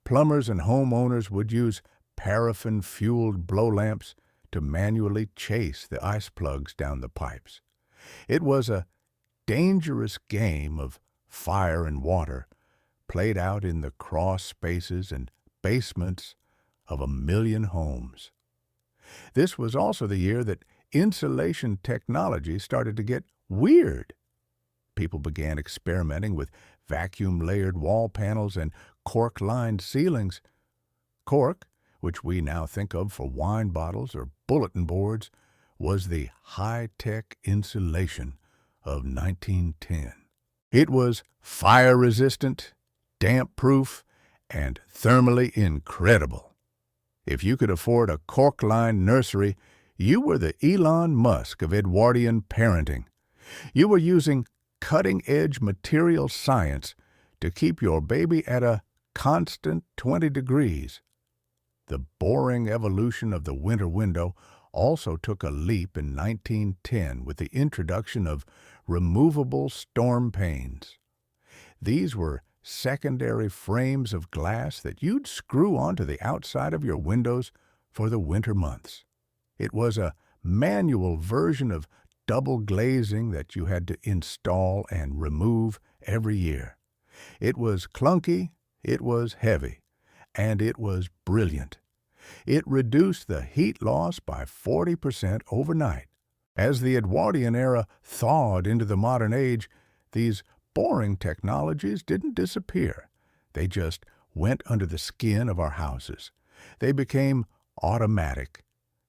Plumbers and homeowners would use paraffin-fueled blow lamps to manually chase the ice plugs down the pipes. It was a dangerous game of fire and water played out in the crawl spaces and basements of a million homes. This was also the year that insulation technology started to get weird. People began experimenting with vacuum-layered wall panels and cork-lined ceilings. Cork, which we now think of for wine bottles or bulletin boards, was the high-tech insulation of 1910. It was fire-resistant, damp-proof, and thermally incredible. If you could afford a cork-lined nursery, you were the Elon Musk of Edwardian parenting. You were using cutting-edge material science to keep your baby at a constant 20 degrees. The boring evolution of the winter window also took a leap in 1910 with the introduction of removable storm panes. These were secondary frames of glass that you'd screw onto the outside of your windows for the winter months. It was a manual version of double glazing that you had to install and remove every year. It was clunky, it was heavy, and it was brilliant. It reduced the heat loss by 40% overnight. As the Edwardian era thawed into the modern age, these boring technologies didn't disappear. They just went under the skin of our houses. They became automatic.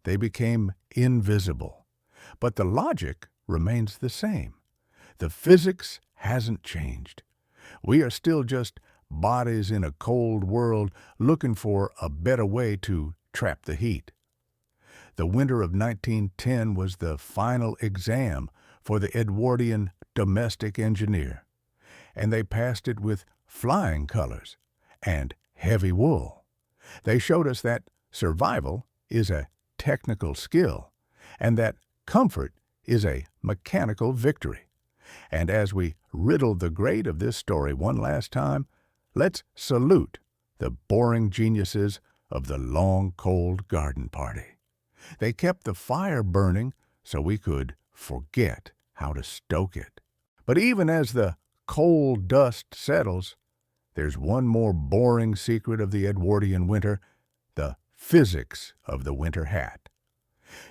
They became invisible. But the logic remains the same. The physics hasn't changed. We are still just bodies in a cold world looking for a better way to trap the heat. The winter of 1910 was the final exam for the Edwardian domestic engineer, and they passed it with flying colors and heavy wool. They showed us that survival is a technical skill and that comfort is a mechanical victory. And as we riddle the grate of this story one last time, let's salute the boring geniuses of the long, cold garden party. They kept the fire burning so we could forget how to stoke it. But even as the coal dust settles, there's one more boring secret of the Edwardian winter, the physics of the winter hat.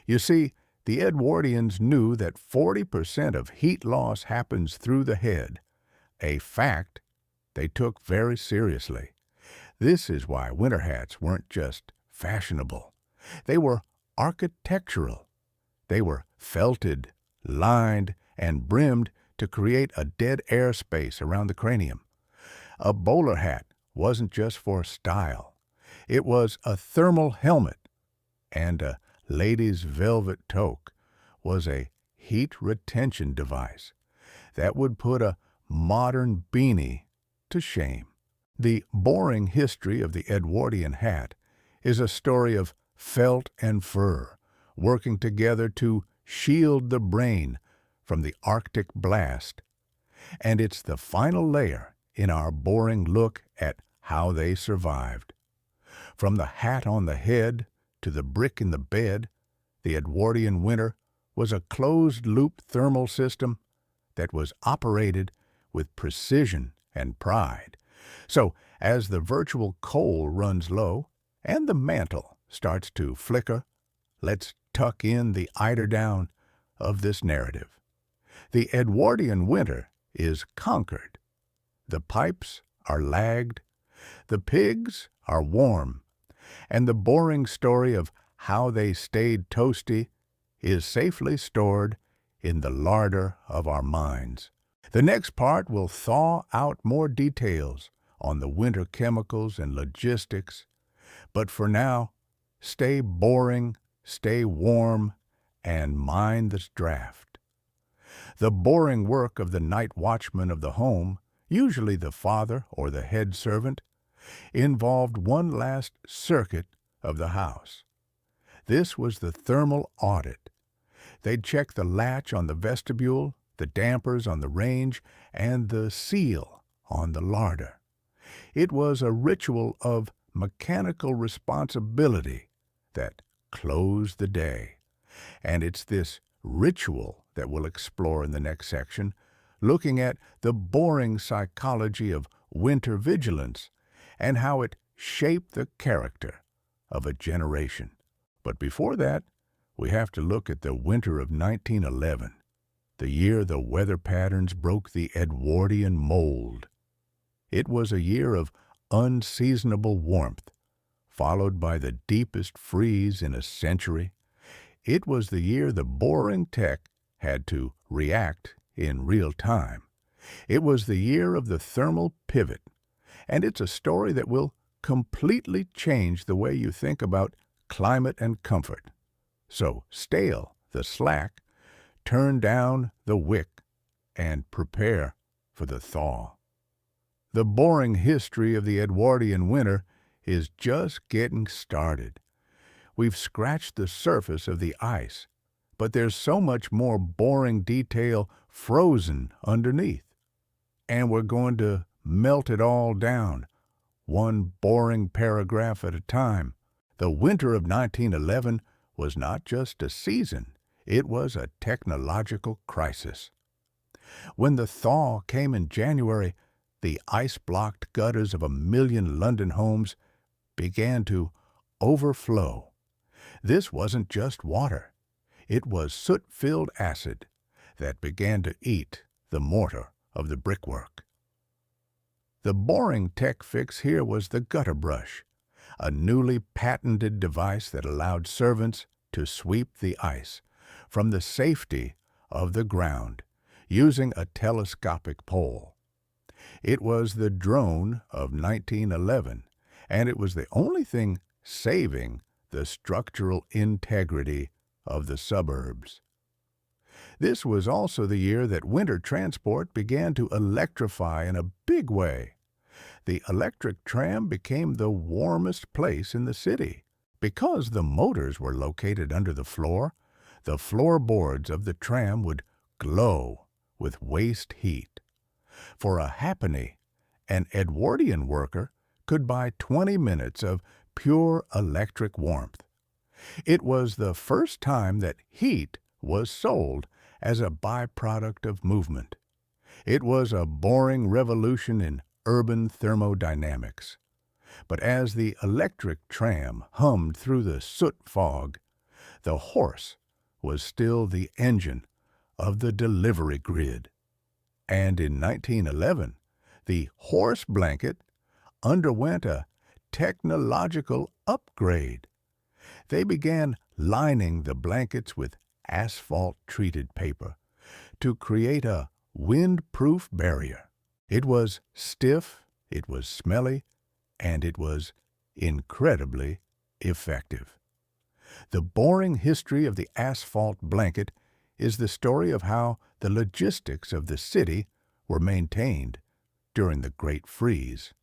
You see, the Edwardians knew that 40% of heat loss happens through the head, a fact they took very seriously. This is why winter hats weren't just fashionable. They were architectural. They were felted, lined, and brimmed to create a dead air space around the cranium. A bowler hat wasn't just for style. It was a thermal helmet, and a lady's velvet toque was a heat retention device that would put a modern beanie to shame. The boring history of the Edwardian hat is a story of felt and fur working together to shield the brain from the Arctic blast. And it's the final layer in our boring look at how they survived. From the hat on the head to the brick in the bed, the Edwardian winter was a closed-loop thermal system that was operated with precision and pride. So, as the virtual coal runs low and the mantle starts to flicker, let's tuck in the eiderdown of this narrative. The Edwardian winter is conquered. The pipes are lagged, the pigs are warm, and the boring story of how they stayed toasty is safely stored in the larder of our minds. The next part will thaw out more details on the winter chemicals and logistics, but for now, stay boring, stay warm, and mind this draft. The boring work of the night watchman of the home, usually the father or the head servant, involved one last circuit of the house. This was the thermal audit. They'd check the latch on the vestibule, the dampers on the range, and the seal on the larder. It was a ritual of mechanical responsibility that closed the day. And it's this ritual that we'll explore in the next section, looking at the boring psychology of winter vigilance and how it shaped the character of a generation. But before that, we have to look at the winter of 1911, the year the weather patterns broke the Edwardian mold. It was a year of unseasonable warmth, followed by the deepest freeze in a century. It was the year the boring tech had to react in real time. It was the year of the thermal pivot, and it's a story that will completely change the way you think about climate and comfort. So stale the slack, turn down the wick, and prepare for the thaw. The boring history of the Edwardian winter is just getting started. We've scratched the surface of the ice, but there's so much more boring detail frozen underneath. And we're going to melt it all down, one boring paragraph at a time. The winter of 1911 was not just a season, it was a technological crisis. When the thaw came in January, the ice-blocked gutters of 1 million London homes began to overflow. This wasn't just water. It was soot-filled acid that began to eat the mortar of the brickwork. The boring tech fix here was the gutter brush, a newly patented device that allowed servants to sweep the ice from the safety of the ground using a telescopic pole. It was the drone of 1911, and it was the only thing saving the structural integrity of the suburbs. This was also the year that winter transport began to electrify in a big way. The electric tram became the warmest place in the city. Because the motors were located under the floorboards of the tram would glow with waste heat. For a halfpenny, an Edwardian worker could buy 20 minutes of pure electric warmth. It was the first time that heat was sold as a byproduct of movement. It was a boring revolution in urban thermodynamics. But as the electric tram hummed through the soot fog, the horse was still the engine of the delivery grid. And in 1911, the horse blanket underwent a technological upgrade. They began lining the blankets with asphalt-treated paper to create a wind-proof barrier. It was stiff, it was smelly, and it was incredibly effective. The boring history of the asphalt blanket is the story of how the logistics of the city were maintained during the Great Freeze.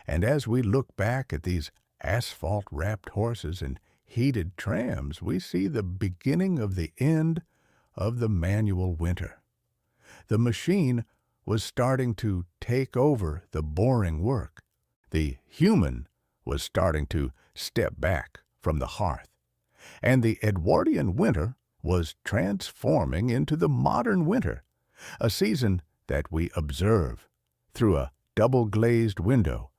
And as we look back at these asphalt-wrapped horses and heated trams, we see the beginning of the end of the manual winter. The machine was starting to take over the boring work. The human was starting to step back from the hearth. And the Edwardian winter was transforming into the modern winter, a season that we observe through a double-glazed window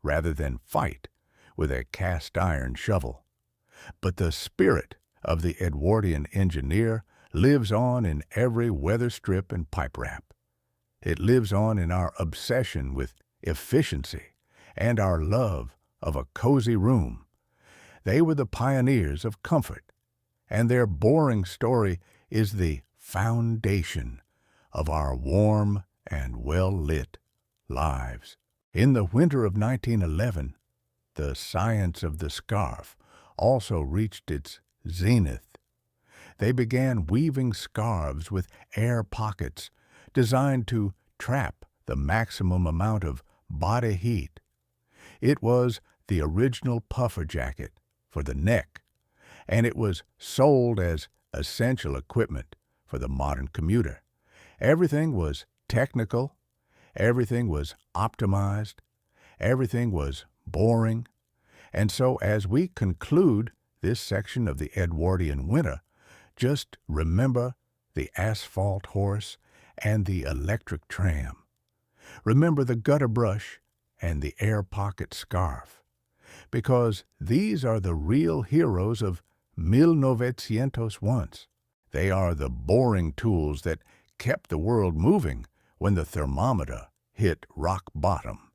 rather than fight with a cast-iron shovel. But the spirit of the Edwardian engineer lives on in every weather strip and pipe wrap. It lives on in our obsession with efficiency and our love of a cozy room. They were the pioneers of comfort, and their boring story is the foundation of our warm and well-lit lives. In the winter of 1911, the science of the scarf also reached its zenith. They began weaving scarves with air pockets designed to trap the maximum amount of body heat. It was the original puffer jacket for the neck, and it was sold as essential equipment for the modern commuter. Everything was technical, everything was optimized, everything was boring. And so as we conclude this section of the Edwardian winter, just remember the asphalt horse and the electric tram. Remember the gutter brush and the air pocket scarf, because these are the real heroes of 1901. They are the boring tools that kept the world moving when the thermometer hit rock bottom.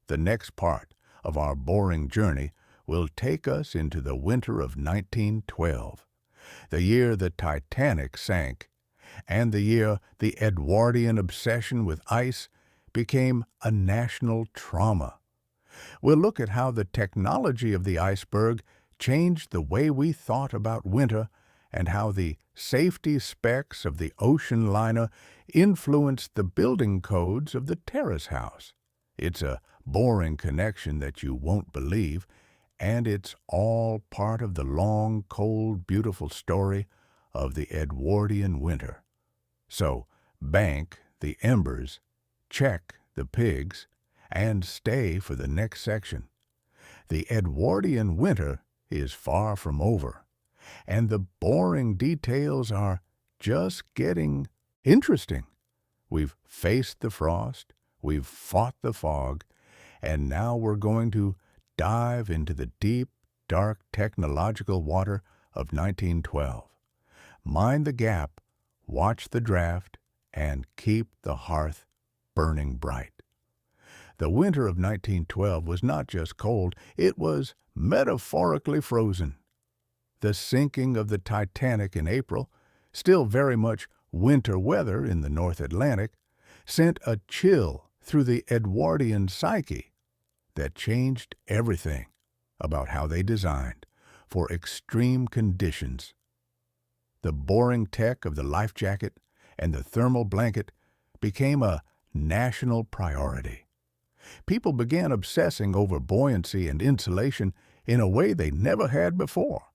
The next part of our boring journey will take us into the winter of 1912, the year the Titanic sank, and the year the Edwardian obsession with ice became a national trauma. We'll look at how the technology of the iceberg changed the way we thought about winter and how the safety specs of the ocean liner influenced the building codes of the terrace house. It's a boring connection that you won't believe, and it's all part of the long, cold, beautiful story of the Edwardian winter. So, bank the embers, check the pigs, and stay for the next section. The Edwardian winter is far from over, and the boring details are just getting interesting. We've faced the frost, we've fought the fog, and now we're going to dive into the deep, dark technological water of 1912. Mind the gap, watch the draft, and keep the hearth burning bright. The winter of 1912 was not just cold, it was metaphorically frozen. The sinking of the Titanic in April, still very much winter weather in the North Atlantic, sent a chill through the Edwardian psyche that changed everything about how they designed for extreme conditions. The boring tech of the life jacket and the thermal blanket became a national priority. People began obsessing over buoyancy and insulation in a way they never had before.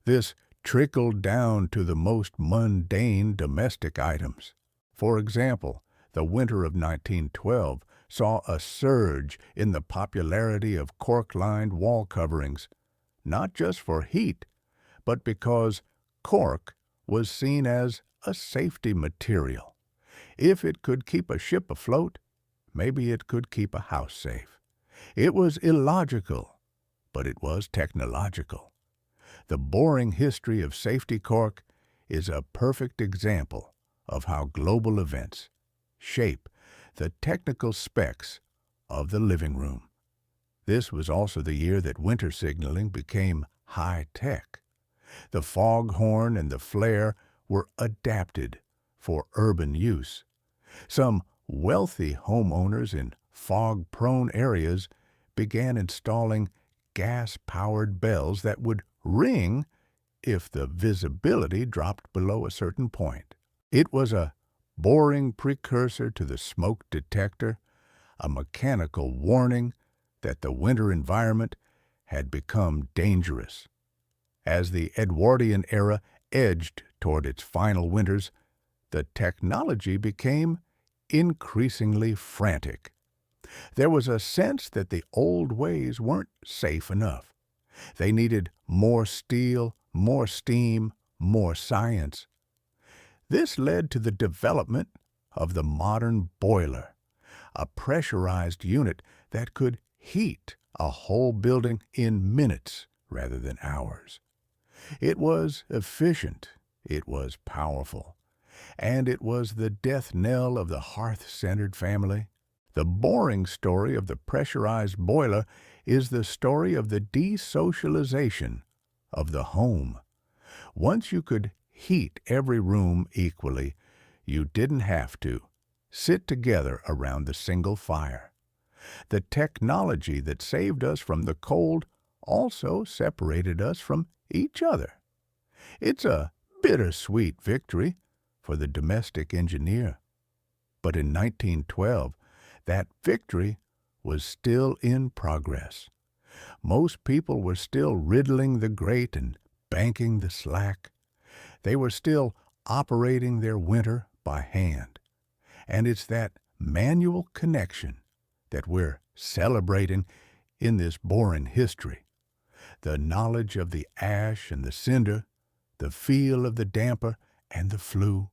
This trickled down to the most mundane domestic items. For example, the winter of 1912 saw a surge in the popularity of cork-lined wall coverings, not just for heat, but because cork was seen as a safety material. If it could keep a ship afloat, maybe it could keep a house safe. It was illogical, but it was technological. The boring history of safety cork is a perfect example of how global events shape the technical specs of the living room. This was also the year that winter signaling became high-tech. The foghorn and the flare were adapted for urban use. Some wealthy homeowners in fog-prone areas began installing gas-powered bells that would ring if the visibility dropped below a certain point. It was a boring precursor to the smoke detector, a mechanical warning that the winter environment had become dangerous. As the Edwardian era edged toward its final winters, the technology became increasingly frantic. There was a sense that the old ways weren't safe enough. They needed more steel, more steam, more science. This led to the development of the modern boiler, a pressurized unit that could heat a whole building in minutes rather than hours. It was efficient, it was powerful, and it was the death knell of the hearth-centered family. The boring story of the pressurized boiler is the story of the desocialization of the home. Once you could heat every room equally, you didn't have to sit together around the single fire. The technology that saved us from the cold also separated us from each other. It's a bittersweet victory for the domestic engineer. But in 1912, that victory was still in progress. Most people were still riddling the grate and banking the slack. They were still operating their winter by hand. And it's that manual connection that we're celebrating in this boring history. The knowledge of the ash and the cinder, the feel of the damper and the flue.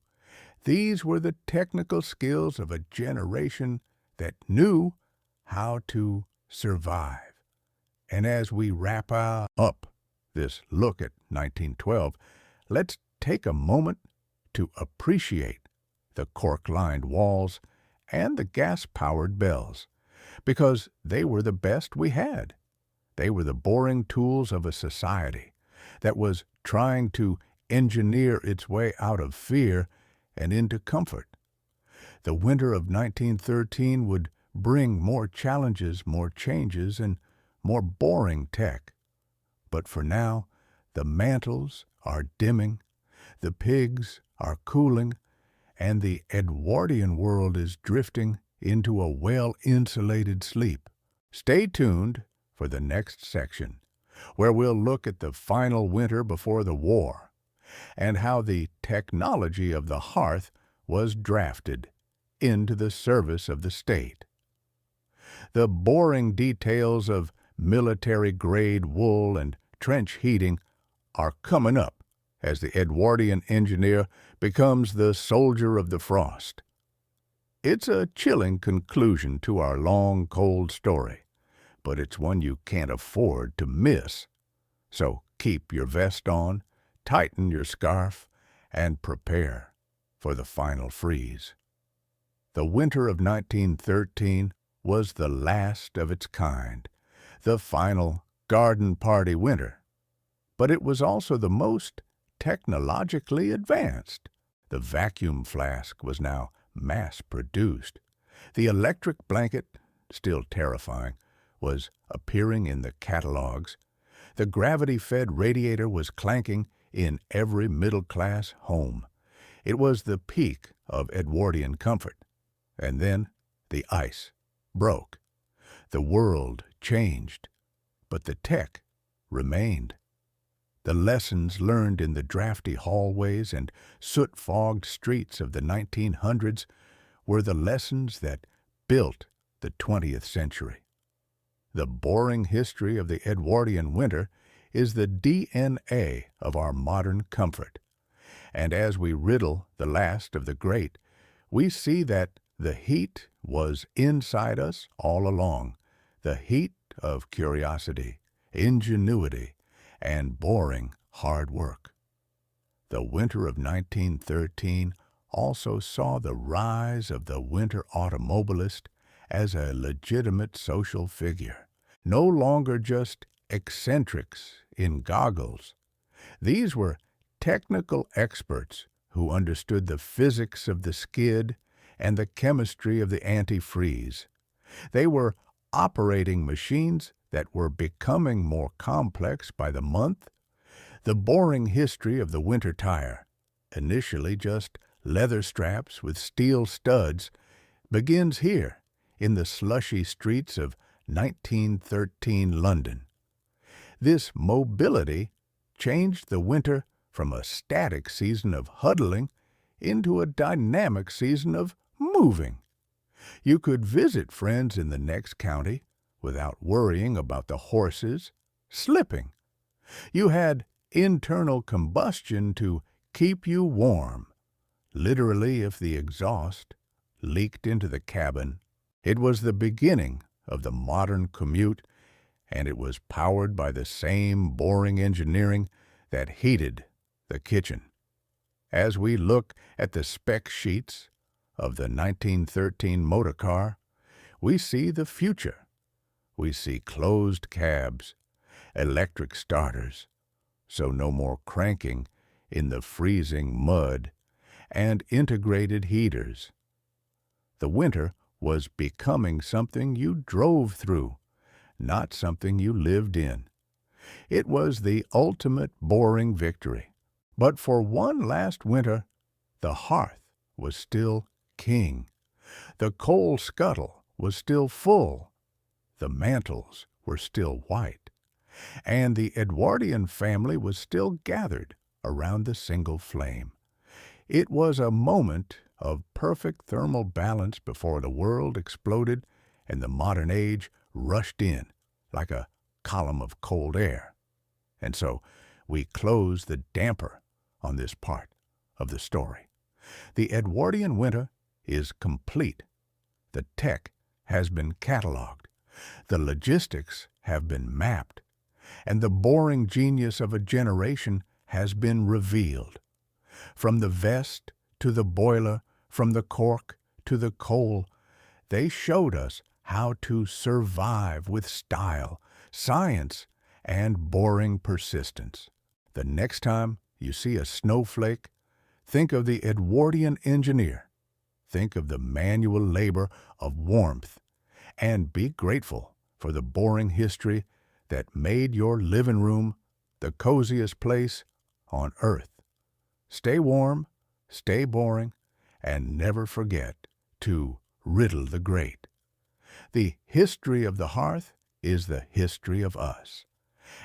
These were the technical skills of a generation that knew how to survive. And as we wrap up this look at 1912, let's take a moment to appreciate the cork-lined walls and the gas-powered bells, because they were the best we had. They were the boring tools of a society that was trying to engineer its way out of fear and into comfort. The winter of 1913 would bring more challenges, more changes, and more boring tech. But for now, the mantles are dimming, the pigs are cooling, and the Edwardian world is drifting into a well-insulated sleep. Stay tuned for the next section, where we'll look at the final winter before the war and how the technology of the hearth was drafted into the service of the state. The boring details of military-grade wool and trench heating are coming up as the Edwardian engineer becomes the soldier of the frost. It's a chilling conclusion to our long, cold story, but it's one you can't afford to miss. So keep your vest on, tighten your scarf, and prepare for the final freeze. The winter of 1913 was the last of its kind, the final garden party winter. But it was also the most technologically advanced. The vacuum flask was now mass-produced. The electric blanket, still terrifying, was appearing in the catalogs. The gravity-fed radiator was clanking in every middle-class home. It was the peak of Edwardian comfort. And then the ice broke. The world changed, but the tech remained. The lessons learned in the drafty hallways and soot-fogged streets of the 1900s were the lessons that built the 20th century. The boring history of the Edwardian winter is the DNA of our modern comfort. And as we riddle the last of the great, we see that the heat was inside us all along, the heat of curiosity, ingenuity, and boring hard work. The winter of 1913 also saw the rise of the winter automobilist as a legitimate social figure, no longer just eccentrics in goggles. These were technical experts who understood the physics of the skid and the chemistry of the antifreeze. They were operating machines that were becoming more complex by the month. The boring history of the winter tire, initially just leather straps with steel studs, begins here in the slushy streets of 1913 London. This mobility changed the winter from a static season of huddling into a dynamic season of moving. You could visit friends in the next county without worrying about the horses slipping. You had internal combustion to keep you warm. Literally, if the exhaust leaked into the cabin, it was the beginning of the modern commute, and it was powered by the same boring engineering that heated the kitchen. As we look at the spec sheets of the 1913 motor car, we see the future. We see closed cabs, electric starters, so no more cranking in the freezing mud, and integrated heaters. The winter was becoming something you drove through, not something you lived in. It was the ultimate boring victory. But for one last winter, the hearth was still king. The coal scuttle was still full. The mantles were still white. And the Edwardian family was still gathered around the single flame. It was a moment of perfect thermal balance before the world exploded and the modern age rushed in like a column of cold air. And so we close the damper on this part of the story. The Edwardian winter is complete. The tech has been cataloged. The logistics have been mapped. And the boring genius of a generation has been revealed. From the vest to the boiler, from the cork to the coal, they showed us how to survive with style, science, and boring persistence. The next time you see a snowflake, think of the Edwardian engineer. Think of the manual labor of warmth, and be grateful for the boring history that made your living room the coziest place on earth. Stay warm, stay boring, and never forget to riddle the great. The history of the hearth is the history of us,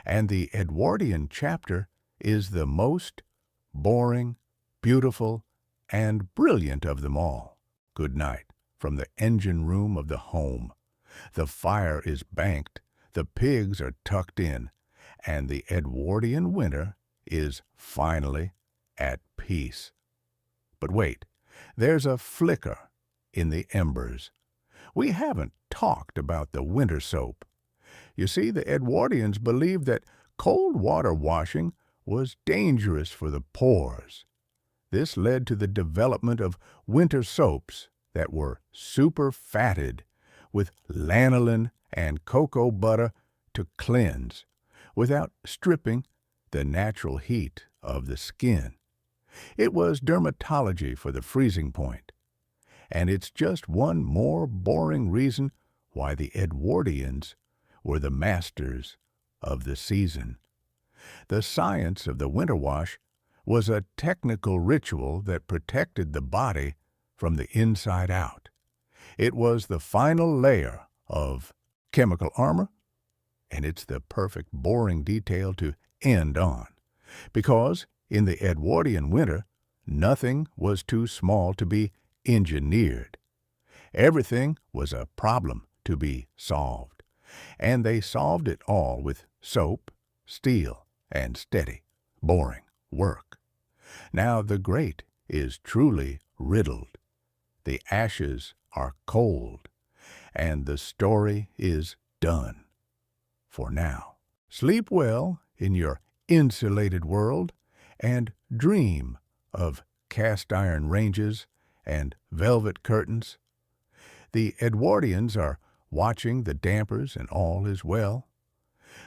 and the Edwardian chapter is the most boring, beautiful, and brilliant of them all. Good night from the engine room of the home. The fire is banked, the pigs are tucked in, and the Edwardian winter is finally at peace. But wait, there's a flicker in the embers. We haven't talked about the winter soap. You see, the Edwardians believed that cold water washing was dangerous for the pores. This led to the development of winter soaps that were super fatted with lanolin and cocoa butter to cleanse without stripping the natural heat of the skin. It was dermatology for the freezing point. And it's just one more boring reason why the Edwardians were the masters of the season. The science of the winter wash was a technical ritual that protected the body from the inside out. It was the final layer of chemical armor, and it's the perfect boring detail to end on. Because in the Edwardian winter, nothing was too small to be engineered. Everything was a problem to be solved, and they solved it all with soap, steel, and steady, boring work. Now the grate is truly riddled. The ashes are cold, and the story is done. For now, sleep well in your insulated world, and dream of cast-iron ranges and velvet curtains. The Edwardians are watching the dampers, and all is well.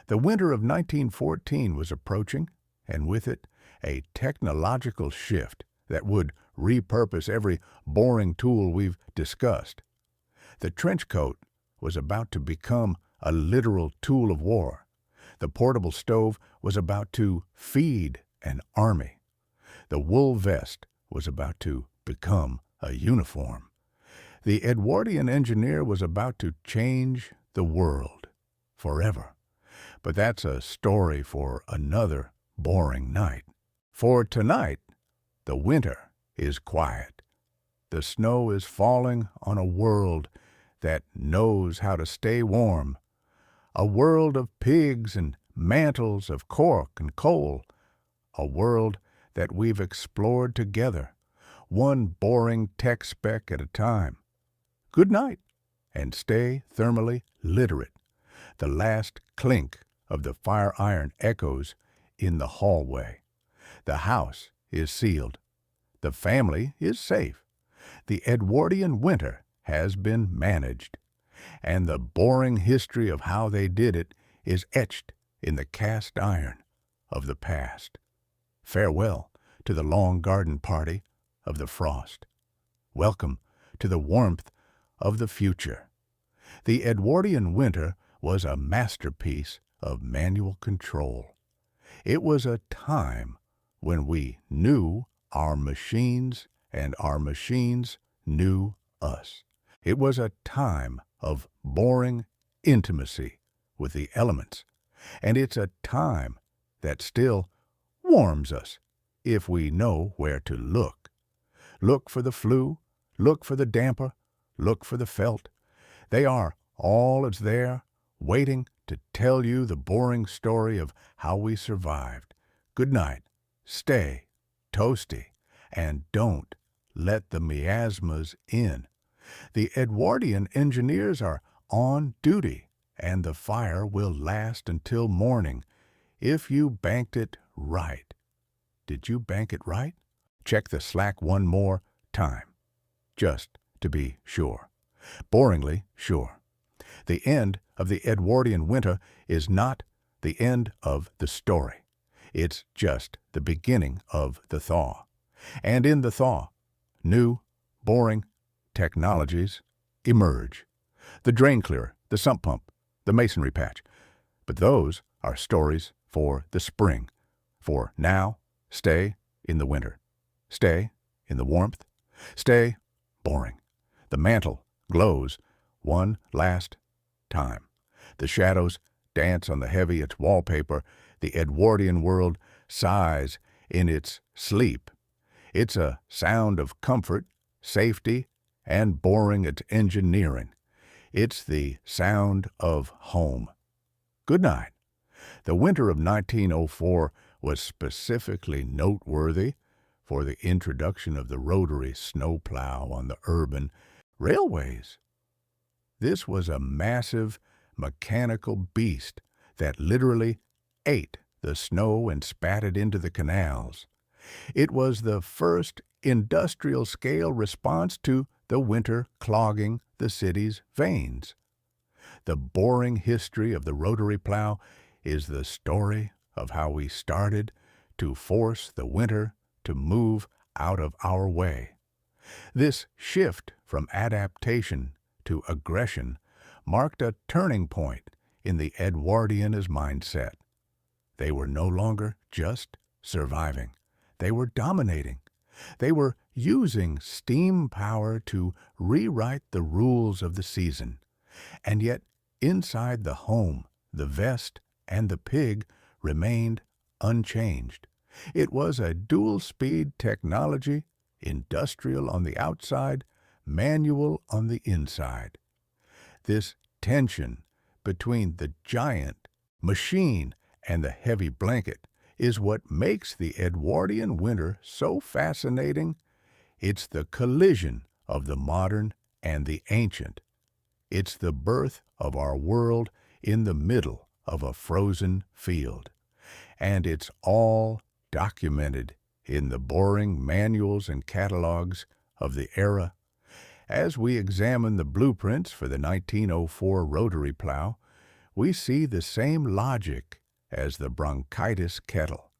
The winter of 1914 was approaching, and with it a technological shift that would repurpose every boring tool we've discussed. The trench coat was about to become a literal tool of war. The portable stove was about to feed an army. The wool vest was about to become a uniform. The Edwardian engineer was about to change the world forever. But that's a story for another boring night. For tonight, the winter is quiet. The snow is falling on a world that knows how to stay warm. A world of pigs and mantles of cork and coal. A world that we've explored together, one boring tech speck at a time. Good night, and stay thermally literate. The last clink of the fire iron echoes in the hallway. The house is sealed. The family is safe. The Edwardian winter has been managed, and the boring history of how they did it is etched in the cast iron of the past. Farewell to the long garden party of the frost. Welcome to the warmth of the future. The Edwardian winter was a masterpiece of manual control. It was a time when we knew our machines and our machines knew us. It was a time of boring intimacy with the elements, and it's a time that still warms us if we know where to look. Look for the flue, look for the damper, look for the felt. They are all that's there, waiting to tell you the boring story of how we survived. Good night, stay toasty, and don't let the miasmas in. The Edwardian engineers are on duty, and the fire will last until morning if you banked it right. Did you bank it right? Check the Slack one more time, just to be sure. Boringly sure. The end of the Edwardian winter is not the end of the story. It's just the beginning of the thaw. And in the thaw, new, boring technologies emerge. The drain clearer, the sump pump, the masonry patch. But those are stories for the spring. For now, stay in the winter. Stay in the warmth. Stay boring. The mantle glows one last time. The shadows dance on the heavy its wallpaper. The Edwardian world sighs in its sleep. It's a sound of comfort, safety, and boring its engineering. It's the sound of home. Good night. The winter of 1904 was specifically noteworthy for the introduction of the rotary snowplow on the urban railways. This was a massive mechanical beast that literally ate the snow and spat it into the canals. It was the first industrial-scale response to the winter clogging the city's veins. The boring history of the rotary plow is the story of how we started to force the winter to move out of our way. This shift from adaptation to aggression marked a turning point in the Edwardian's mindset. They were no longer just surviving. They were dominating. They were using steam power to rewrite the rules of the season. And yet, inside the home, the vest and the pig remained unchanged. It was a dual-speed technology, industrial on the outside, manual on the inside. This tension between the giant machine and the heavy blanket is what makes the Edwardian winter so fascinating. It's the collision of the modern and the ancient. It's the birth of our world in the middle of a frozen field. And it's all documented in the boring manuals and catalogs of the era. As we examine the blueprints for the 1904 rotary plow, we see the same logic as the bronchitis kettle.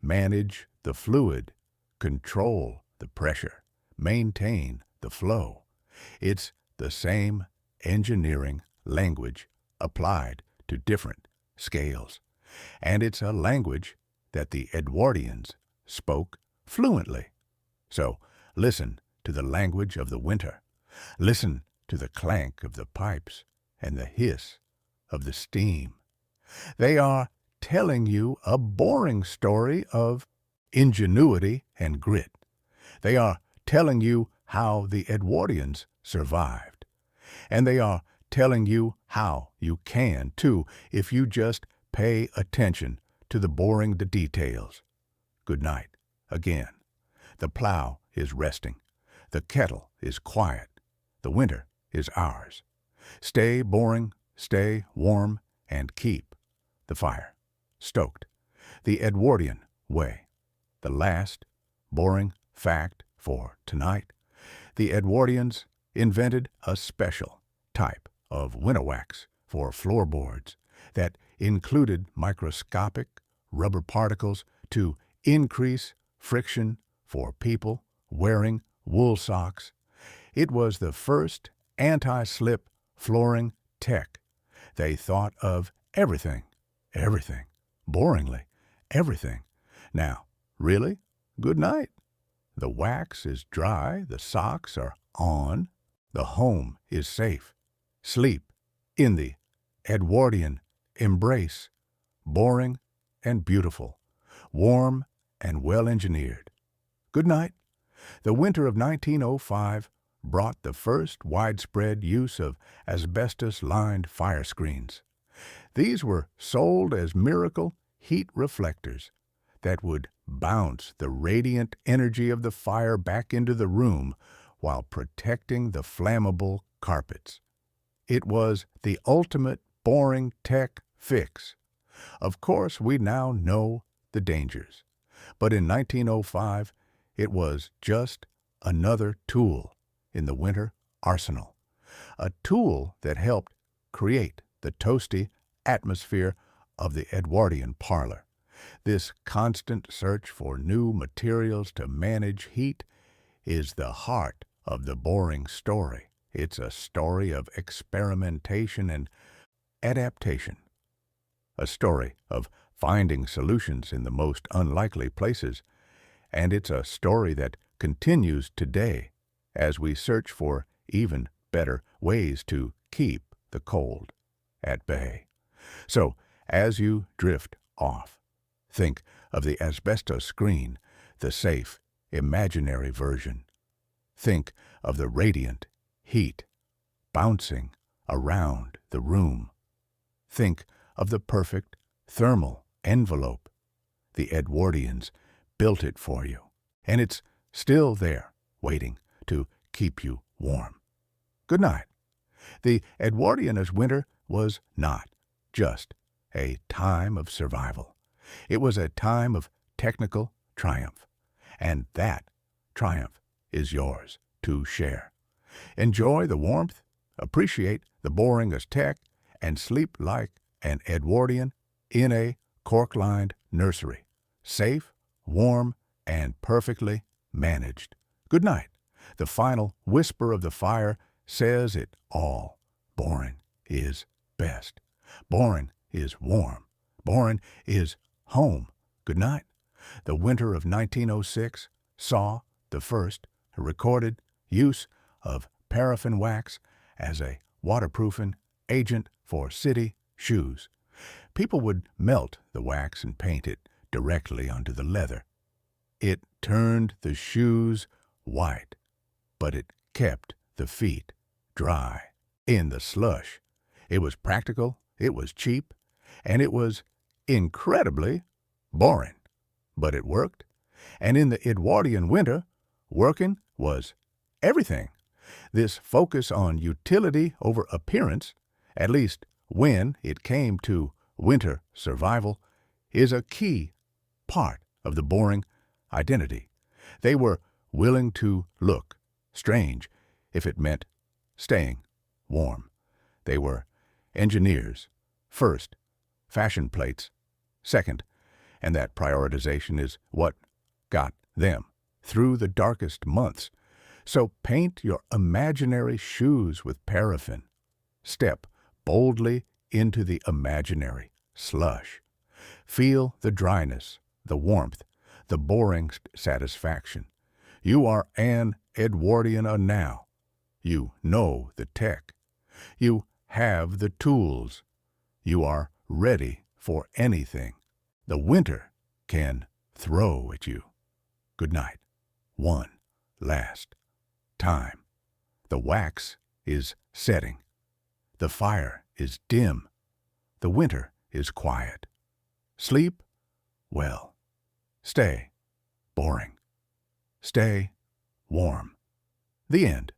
Manage the fluid, control the pressure, maintain the flow. It's the same engineering language applied to different scales. And it's a language that the Edwardians spoke fluently. So listen to the language of the winter. Listen to the clank of the pipes and the hiss of the steam. They are telling you a boring story of ingenuity and grit. They are telling you how the Edwardians survived. And they are telling you how you can, too, if you just pay attention to the boring details. Good night, again. The plow is resting. The kettle is quiet. The winter is ours. Stay boring, stay warm, and keep the fire stoked. The Edwardian way. The last boring fact for tonight. The Edwardians invented a special type of winter wax for floorboards that included microscopic rubber particles to increase friction for people wearing wool socks. It was the first anti-slip flooring tech. They thought of everything, boringly, everything. Now, really? Good night. The wax is dry, the socks are on, the home is safe. Sleep in the Edwardian embrace, boring and beautiful, warm and well-engineered. Good night. The winter of 1905 brought the first widespread use of asbestos-lined fire screens. These were sold as miracle heat reflectors that would bounce the radiant energy of the fire back into the room while protecting the flammable carpets. It was the ultimate boring tech fix. Of course, we now know the dangers, but in 1905, it was just another tool in the winter arsenal, a tool that helped create the toasty atmosphere of the Edwardian parlor. This constant search for new materials to manage heat is the heart of the boring story. It's a story of experimentation and adaptation, a story of finding solutions in the most unlikely places, and it's a story that continues today as we search for even better ways to keep the cold at bay. So, as you drift off, think of the asbestos screen, the safe, imaginary version. Think of the radiant heat bouncing around the room. Think of the perfect thermal envelope. The Edwardians built it for you, and it's still there, waiting to keep you warm. Good night. The Edwardian winter was not just a time of survival. It was a time of technical triumph, and that triumph is yours to share. Enjoy the warmth, appreciate the boring as tech, and sleep like an Edwardian in a cork-lined nursery, safe, warm, and perfectly managed. Good night. The final whisper of the fire says it all. Boring is best. Boring is warm. Boring is home. Good night. The winter of 1906 saw the first recorded use of paraffin wax as a waterproofing agent for city shoes. People would melt the wax and paint it directly onto the leather. It turned the shoes white, but it kept the feet dry in the slush. It was practical, it was cheap, and it was incredibly boring. But it worked, and in the Edwardian winter, working was everything. This focus on utility over appearance, at least when it came to winter survival, is a key part of the boring identity. They were willing to look strange if it meant staying warm. They were engineers first, fashion plates second, and that prioritization is what got them through the darkest months. So paint your imaginary shoes with paraffin. Step boldly into the imaginary slush. Feel the dryness, the warmth, the boring satisfaction. You are an Edwardian now. You know the tech. You have the tools. You are ready for anything the winter can throw at you. Good night. One last time. The wax is setting. The fire is dim. The winter is quiet. Sleep well. Stay boring. Stay warm. The end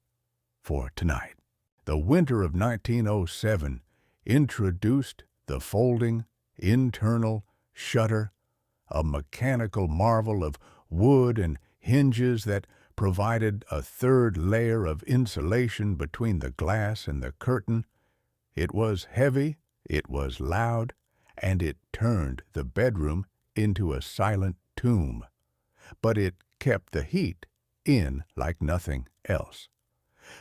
for tonight. The winter of 1907 introduced the folding internal shutter, a mechanical marvel of wood and hinges that provided a third layer of insulation between the glass and the curtain. It was heavy, it was loud, and it turned the bedroom into a silent tomb. But it kept the heat in like nothing else.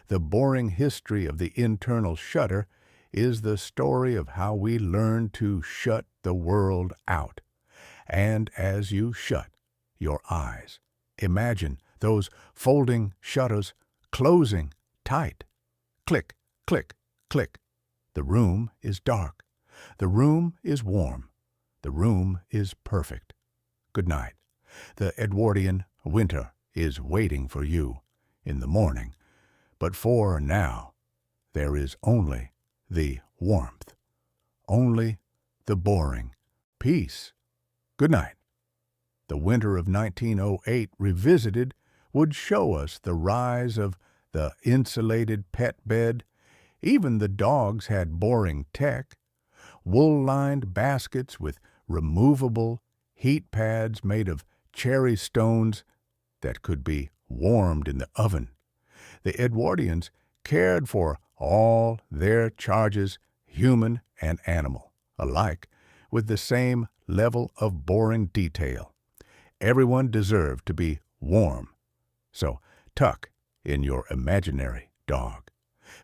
The boring history of the internal shutter is the story of how we learn to shut the world out. And as you shut your eyes, imagine those folding shutters closing tight. Click, click, click. The room is dark. The room is warm. The room is perfect. Good night. The Edwardian winter is waiting for you in the morning. But for now, there is only the warmth, only the boring peace. Good night. The winter of 1908 revisited would show us the rise of the insulated pet bed. Even the dogs had boring tech. Wool-lined baskets with removable heat pads made of cherry stones that could be warmed in the oven. The Edwardians cared for all their charges, human and animal, alike, with the same level of boring detail. Everyone deserved to be warm. So tuck in your imaginary dog.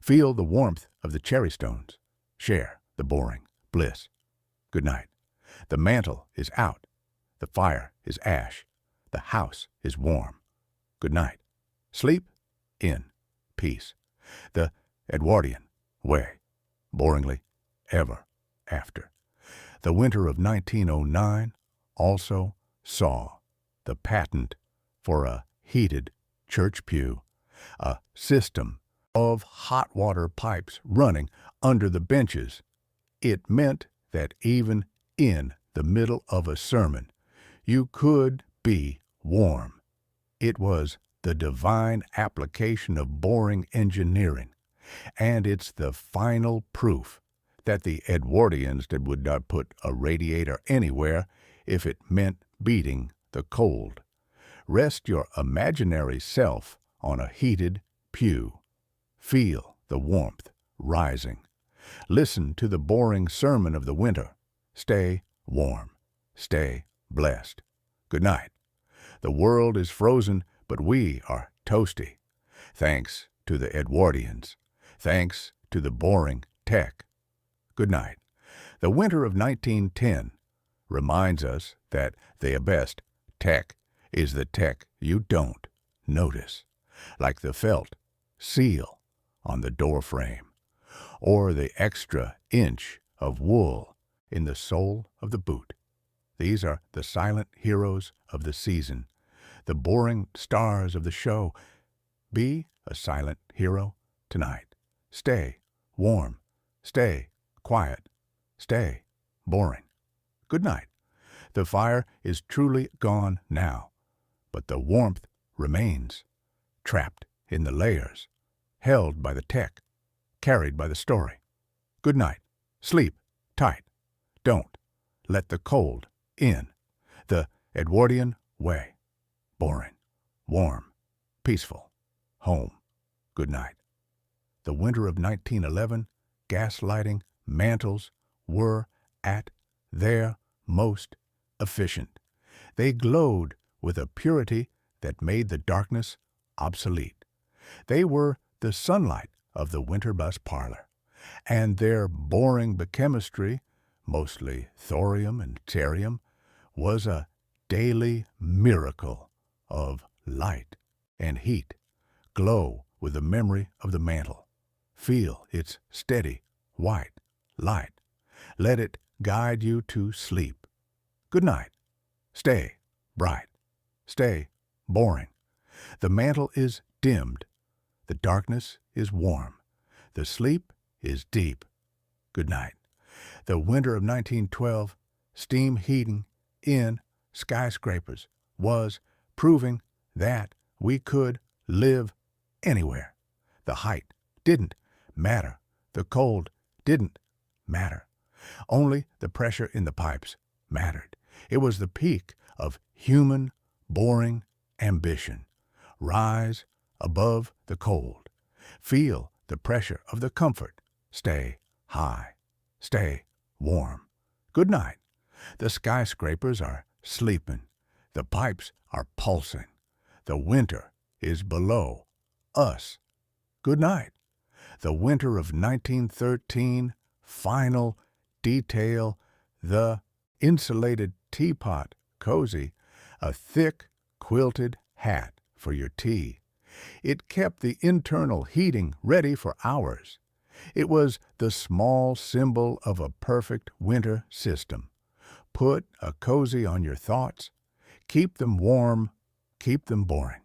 Feel the warmth of the cherry stones. Share the boring bliss. Good night. The mantle is out. The fire is ash. The house is warm. Good night. Sleep in peace. The Edwardian way. Boringly ever after. The winter of 1909 also saw the patent for a heated church pew, a system of hot water pipes running under the benches. It meant that even in the middle of a sermon, you could be warm. It was the divine application of boring engineering, and it's the final proof that the Edwardians would not put a radiator anywhere if it meant beating the cold. Rest your imaginary self on a heated pew. Feel the warmth rising. Listen to the boring sermon of the winter. Stay warm. Stay blessed. Good night. The world is frozen, but we are toasty. Thanks to the Edwardians. Thanks to the boring tech. Good night. The winter of 1910 reminds us that the best tech is the tech you don't notice, like the felt seal on the door frame, or the extra inch of wool in the sole of the boot. These are the silent heroes of the season, the boring stars of the show. Be a silent hero tonight. Stay warm. Stay quiet. Stay boring. Good night. The fire is truly gone now, but the warmth remains, trapped in the layers, held by the tech, carried by the story. Good night. Sleep tight. Don't let the cold in. The Edwardian way. Boring, warm, peaceful, home. Good night. The winter of 1911, gaslighting mantles were at their most efficient. They glowed with a purity that made the darkness obsolete. They were the sunlight of the winter bus parlor, and their boring biochemistry, mostly thorium and cerium, was a daily miracle of light and heat. Glow with the memory of the mantle. Feel its steady, white light. Let it guide you to sleep. Good night. Stay bright. Stay boring. The mantle is dimmed. The darkness is warm. The sleep is deep. Good night. The winter of 1912, steam heating in skyscrapers was proving that we could live anywhere. The height didn't matter. The cold didn't matter. Only the pressure in the pipes mattered. It was the peak of human, boring ambition. Rise above the cold. Feel the pressure of the comfort. Stay high. Stay warm. Good night. The skyscrapers are sleeping. The pipes are pulsing. The winter is below us. Good night. The winter of 1913, final detail, the insulated teapot, cozy, a thick quilted hat for your tea. It kept the internal heating ready for hours. It was the small symbol of a perfect winter system. Put a cozy on your thoughts. Keep them warm. Keep them boring.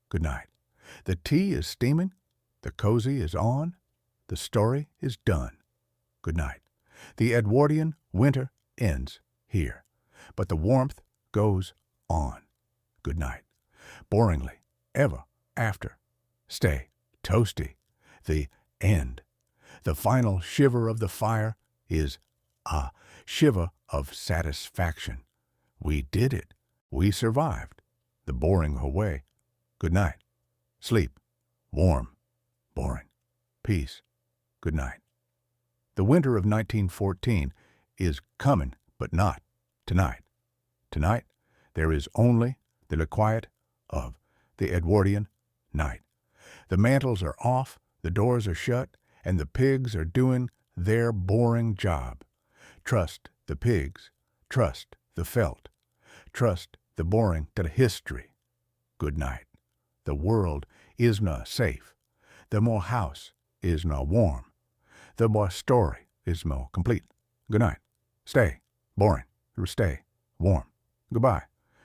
Good night. The tea is steaming. The cozy is on. The story is done. Good night. The Edwardian winter ends here, but the warmth goes on. Good night. Boringly, ever after. Stay toasty. The end. The final shiver of the fire is a shiver of satisfaction. We did it. We survived the boring away. Good night. Sleep. Warm. Boring. Peace. Good night. The winter of 1914 is coming, but not tonight. Tonight, there is only the quiet of the Edwardian night. The mantles are off, the doors are shut, and the pigs are doing their boring job. Trust the pigs, trust the felt, trust the boring to the history. Good night. The world is not safe. The more house is not warm. The more story is more complete. Good night. Stay boring. Stay warm. Goodbye.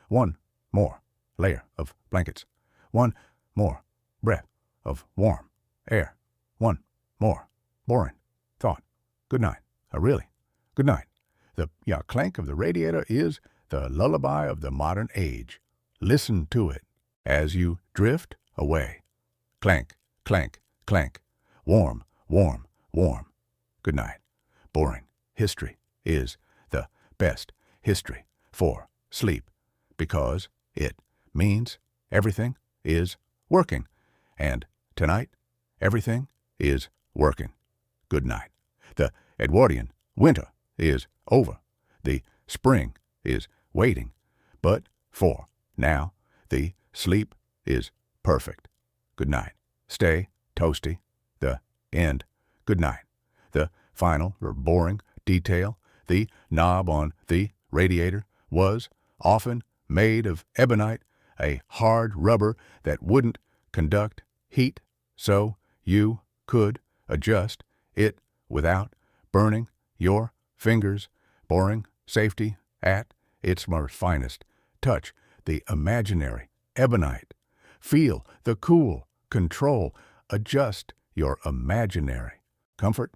One more layer of blankets. One more breath of warm air. One more boring thought. Good night. Really, good night. The clank of the radiator is the lullaby of the modern age. Listen to it as you drift away. Clank, clank, clank. Warm, warm, warm. Good night. Boring history is the best history for sleep because it means everything is working. And tonight, everything is working. Good night. The Edwardian winter is over. The spring is waiting. But for now, the sleep is perfect. Good night. Stay toasty. The end. Good night. The final or boring detail, the knob on the radiator, was often made of ebonite, a hard rubber that wouldn't conduct heat, so you could adjust it without burning your fingers. Boring safety at its most finest. Touch the imaginary ebonite. Feel the cool control. Adjust your imaginary comfort.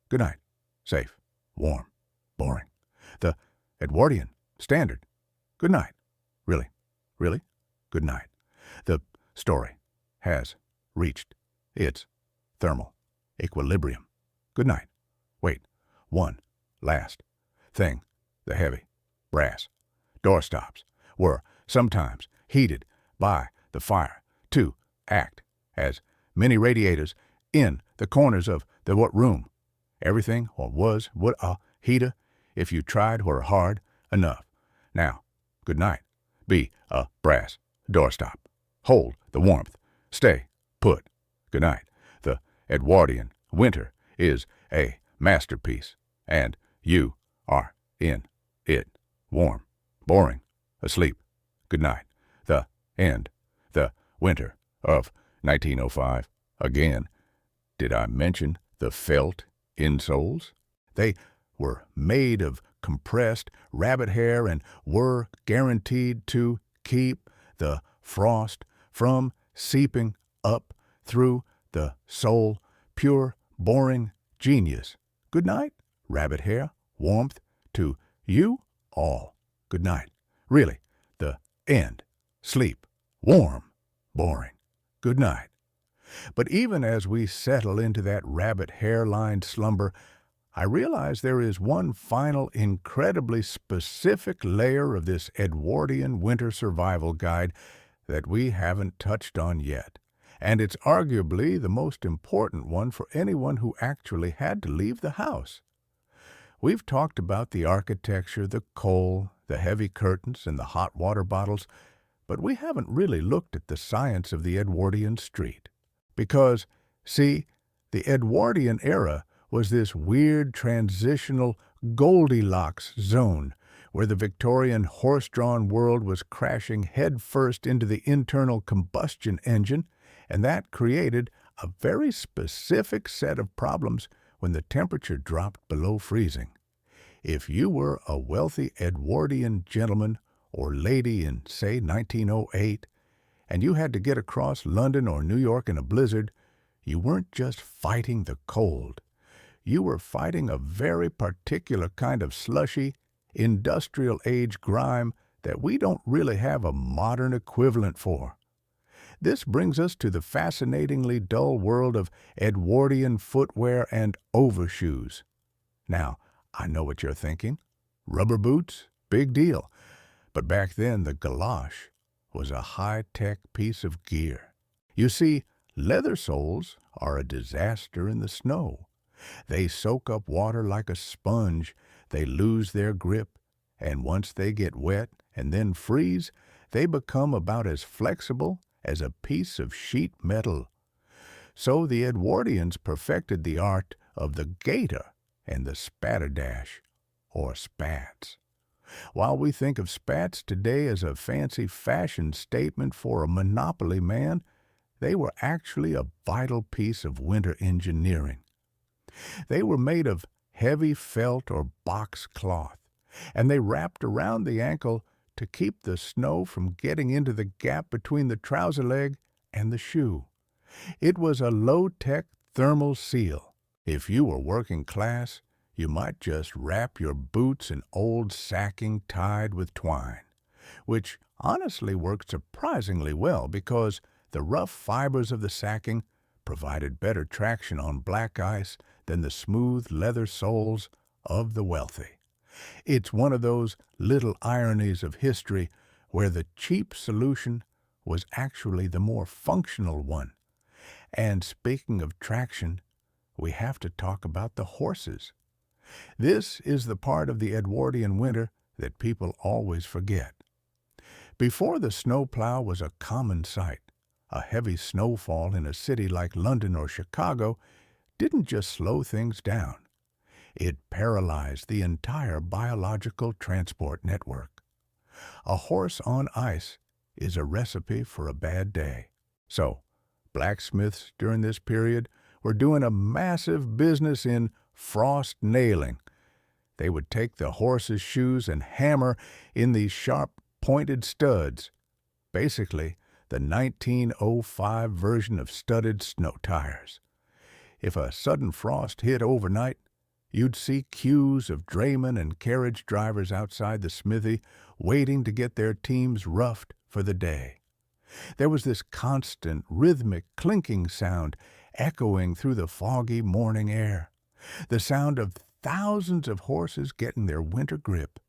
Good night. Safe, warm, boring. The Edwardian standard. Good night. Really, really, good night. The story has reached its thermal equilibrium. Good night. Wait, one last thing. The heavy brass doorstops were sometimes heated by the fire to act as mini radiators in the corners of the room. Everything was what a heater if you tried were hard enough. Now, good night. Be a brass doorstop. Hold the warmth. Stay put. Good night. The Edwardian winter is a masterpiece, and you are in it. Warm, boring, asleep. Good night. The end. The winter of 1905. Again, did I mention the felt insoles? They were made of compressed rabbit hair and were guaranteed to keep the frost from seeping up through the sole. Pure, boring genius. Good night, rabbit hair. Warmth to you all. Good night. Really, the end. Sleep. Warm. Boring. Good night. But even as we settle into that rabbit hair-lined slumber, I realize there is one final incredibly specific layer of this Edwardian winter survival guide that we haven't touched on yet. And it's arguably the most important one for anyone who actually had to leave the house. We've talked about the architecture, the coal, the heavy curtains, and the hot water bottles, but we haven't really looked at the science of the Edwardian street. Because, see, the Edwardian era was this weird transitional Goldilocks zone where the Victorian horse-drawn world was crashing headfirst into the internal combustion engine, and that created a very specific set of problems when the temperature dropped below freezing. If you were a wealthy Edwardian gentleman or lady in, say, 1908, and you had to get across London or New York in a blizzard, you weren't just fighting the cold. You were fighting a very particular kind of slushy, industrial-age grime that we don't really have a modern equivalent for. This brings us to the fascinatingly dull world of Edwardian footwear and overshoes. Now, I know what you're thinking. Rubber boots? Big deal. But back then, the galosh was a high-tech piece of gear. You see, leather soles are a disaster in the snow. They soak up water like a sponge, they lose their grip, and once they get wet and then freeze, they become about as flexible as a piece of sheet metal. So the Edwardians perfected the art of the gaiter and the spatterdash, or spats. While we think of spats today as a fancy fashion statement for a monopoly man, they were actually a vital piece of winter engineering. They were made of heavy felt or box cloth, and they wrapped around the ankle to keep the snow from getting into the gap between the trouser leg and the shoe. It was a low-tech thermal seal. If you were working class, you might just wrap your boots in old sacking tied with twine, which honestly worked surprisingly well because the rough fibers of the sacking provided better traction on black ice than the smooth leather soles of the wealthy. It's one of those little ironies of history where the cheap solution was actually the more functional one. And speaking of traction, we have to talk about the horses. This is the part of the Edwardian winter that people always forget. Before the snowplow was a common sight, a heavy snowfall in a city like London or Chicago didn't just slow things down. It paralyzed the entire biological transport network. A horse on ice is a recipe for a bad day. So, blacksmiths during this period were doing a massive business in frost nailing. They would take the horse's shoes and hammer in these sharp, pointed studs, basically the 1905 version of studded snow tires. If a sudden frost hit overnight, you'd see queues of draymen and carriage drivers outside the smithy waiting to get their teams roughed for the day. There was this constant, rhythmic clinking sound echoing through the foggy morning air, the sound of thousands of horses getting their winter grip.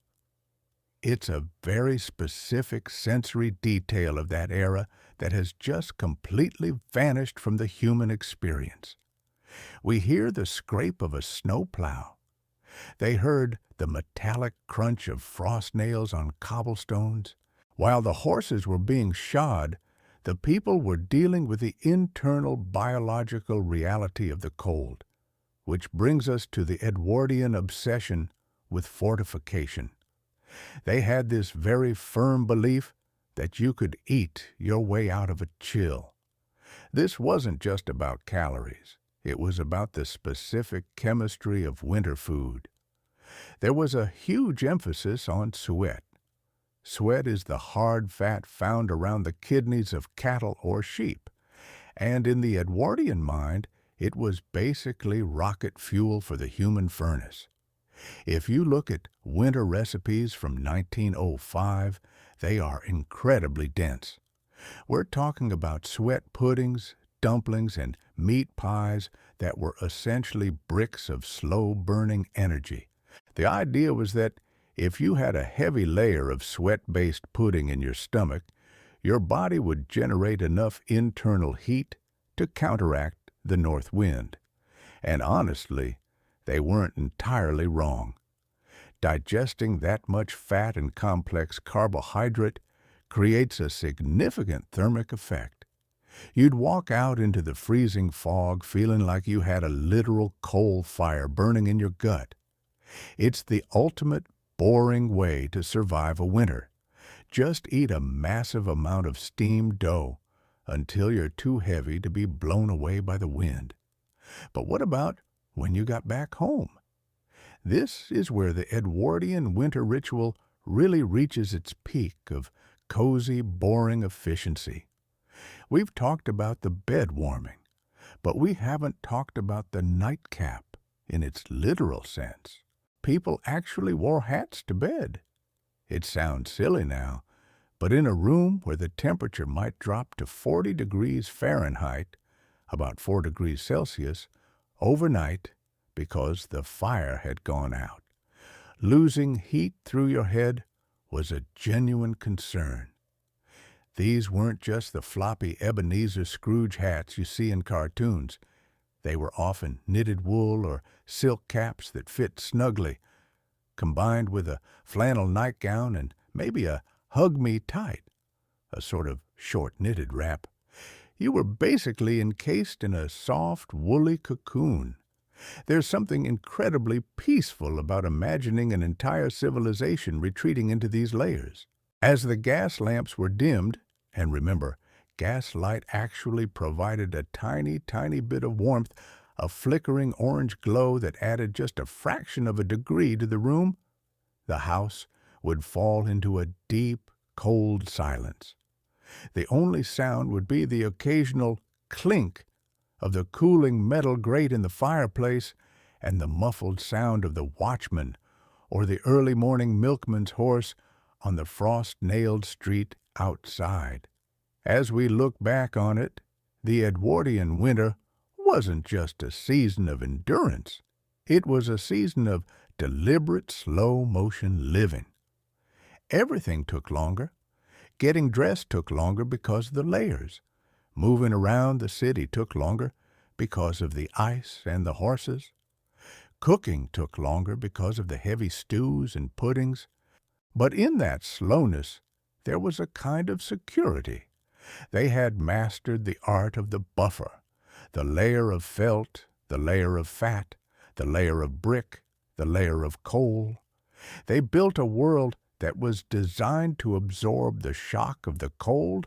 It's a very specific sensory detail of that era that has just completely vanished from the human experience. We hear the scrape of a snowplow. They heard the metallic crunch of frost nails on cobblestones. While the horses were being shod, the people were dealing with the internal biological reality of the cold, which brings us to the Edwardian obsession with fortification. They had this very firm belief that you could eat your way out of a chill. This wasn't just about calories. It was about the specific chemistry of winter food. There was a huge emphasis on sweat. Sweat is the hard fat found around the kidneys of cattle or sheep, and in the Edwardian mind, it was basically rocket fuel for the human furnace. If you look at winter recipes from 1905, they are incredibly dense. We're talking about sweat puddings, dumplings, and meat pies that were essentially bricks of slow-burning energy. The idea was that if you had a heavy layer of sweat-based pudding in your stomach, your body would generate enough internal heat to counteract the north wind. And honestly, they weren't entirely wrong. Digesting that much fat and complex carbohydrate creates a significant thermic effect. You'd walk out into the freezing fog feeling like you had a literal coal fire burning in your gut. It's the ultimate boring way to survive a winter. Just eat a massive amount of steamed dough until you're too heavy to be blown away by the wind. But what about when you got back home? This is where the Edwardian winter ritual really reaches its peak of cozy, boring efficiency. We've talked about the bed warming, but we haven't talked about the nightcap in its literal sense. People actually wore hats to bed. It sounds silly now, but in a room where the temperature might drop to 40 degrees Fahrenheit, about 4 degrees Celsius, overnight because the fire had gone out, losing heat through your head was a genuine concern. These weren't just the floppy Ebenezer Scrooge hats you see in cartoons. They were often knitted wool or silk caps that fit snugly, combined with a flannel nightgown and maybe a hug-me-tight, a sort of short-knitted wrap, you were basically encased in a soft, woolly cocoon. There's something incredibly peaceful about imagining an entire civilization retreating into these layers. As the gas lamps were dimmed, and remember, gaslight actually provided a tiny, tiny bit of warmth, a flickering orange glow that added just a fraction of a degree to the room, the house would fall into a deep, cold silence. The only sound would be the occasional clink of the cooling metal grate in the fireplace and the muffled sound of the watchman or the early morning milkman's horse on the frost-nailed street outside. As we look back on it, the Edwardian winter wasn't just a season of endurance. It was a season of deliberate, slow-motion living. Everything took longer. Getting dressed took longer because of the layers. Moving around the city took longer because of the ice and the horses. Cooking took longer because of the heavy stews and puddings. But in that slowness, there was a kind of security. They had mastered the art of the buffer, the layer of felt, the layer of fat, the layer of brick, the layer of coal. They built a world that was designed to absorb the shock of the cold,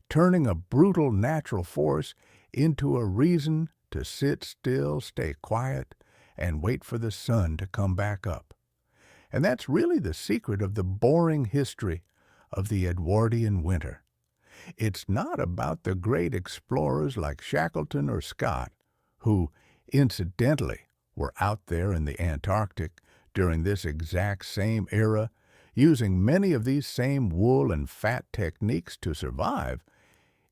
turning a brutal natural force into a reason to sit still, stay quiet, and wait for the sun to come back up. And that's really the secret of the boring history of the Edwardian winter. It's not about the great explorers like Shackleton or Scott, who, incidentally, were out there in the Antarctic during this exact same era, using many of these same wool and fat techniques to survive.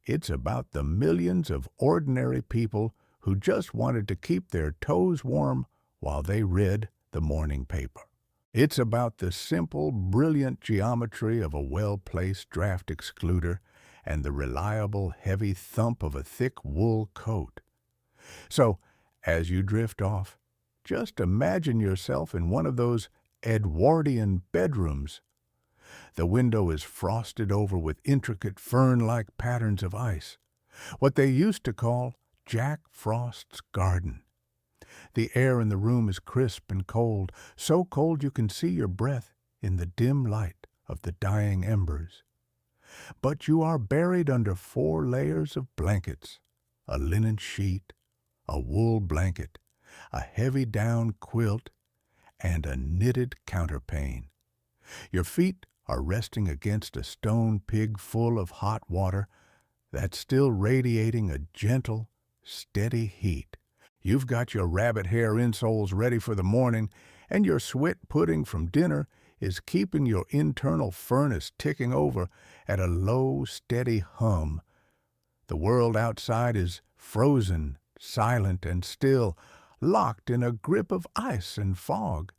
It's about the millions of ordinary people who just wanted to keep their toes warm while they read the morning paper. It's about the simple, brilliant geometry of a well-placed draft excluder and the reliable, heavy thump of a thick wool coat. So, as you drift off, just imagine yourself in one of those Edwardian bedrooms. The window is frosted over with intricate fern-like patterns of ice, what they used to call Jack Frost's garden. The air in the room is crisp and cold, so cold you can see your breath in the dim light of the dying embers. But you are buried under 4 layers of blankets, a linen sheet, a wool blanket, a heavy down quilt, and a knitted counterpane. Your feet are resting against a stone pig full of hot water that's still radiating a gentle, steady heat. You've got your rabbit hair insoles ready for the morning, and your sweat pudding from dinner is keeping your internal furnace ticking over at a low, steady hum. The world outside is frozen, silent, and still, locked in a grip of ice and fog.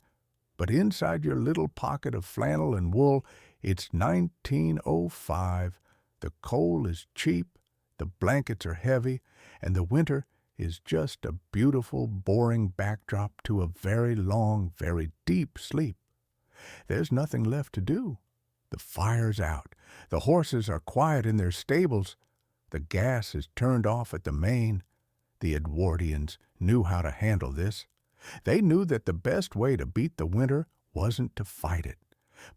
But inside your little pocket of flannel and wool, it's 1905. The coal is cheap, the blankets are heavy, and the winter is just a beautiful, boring backdrop to a very long, very deep sleep. There's nothing left to do. The fire's out. The horses are quiet in their stables. The gas is turned off at the main. The Edwardians knew how to handle this. They knew that the best way to beat the winter wasn't to fight it,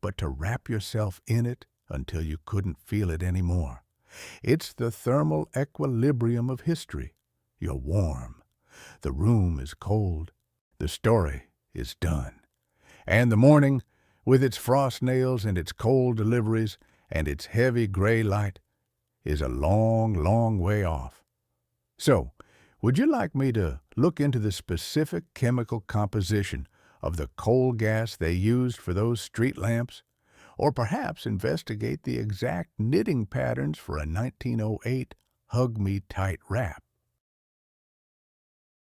but to wrap yourself in it until you couldn't feel it anymore. It's the thermal equilibrium of history. You're warm. The room is cold. The story is done. And the morning, with its frost nails and its cold deliveries and its heavy gray light, is a long, long way off. So, would you like me to look into the specific chemical composition of the coal gas they used for those street lamps? Or perhaps investigate the exact knitting patterns for a 1908 hug-me-tight wrap?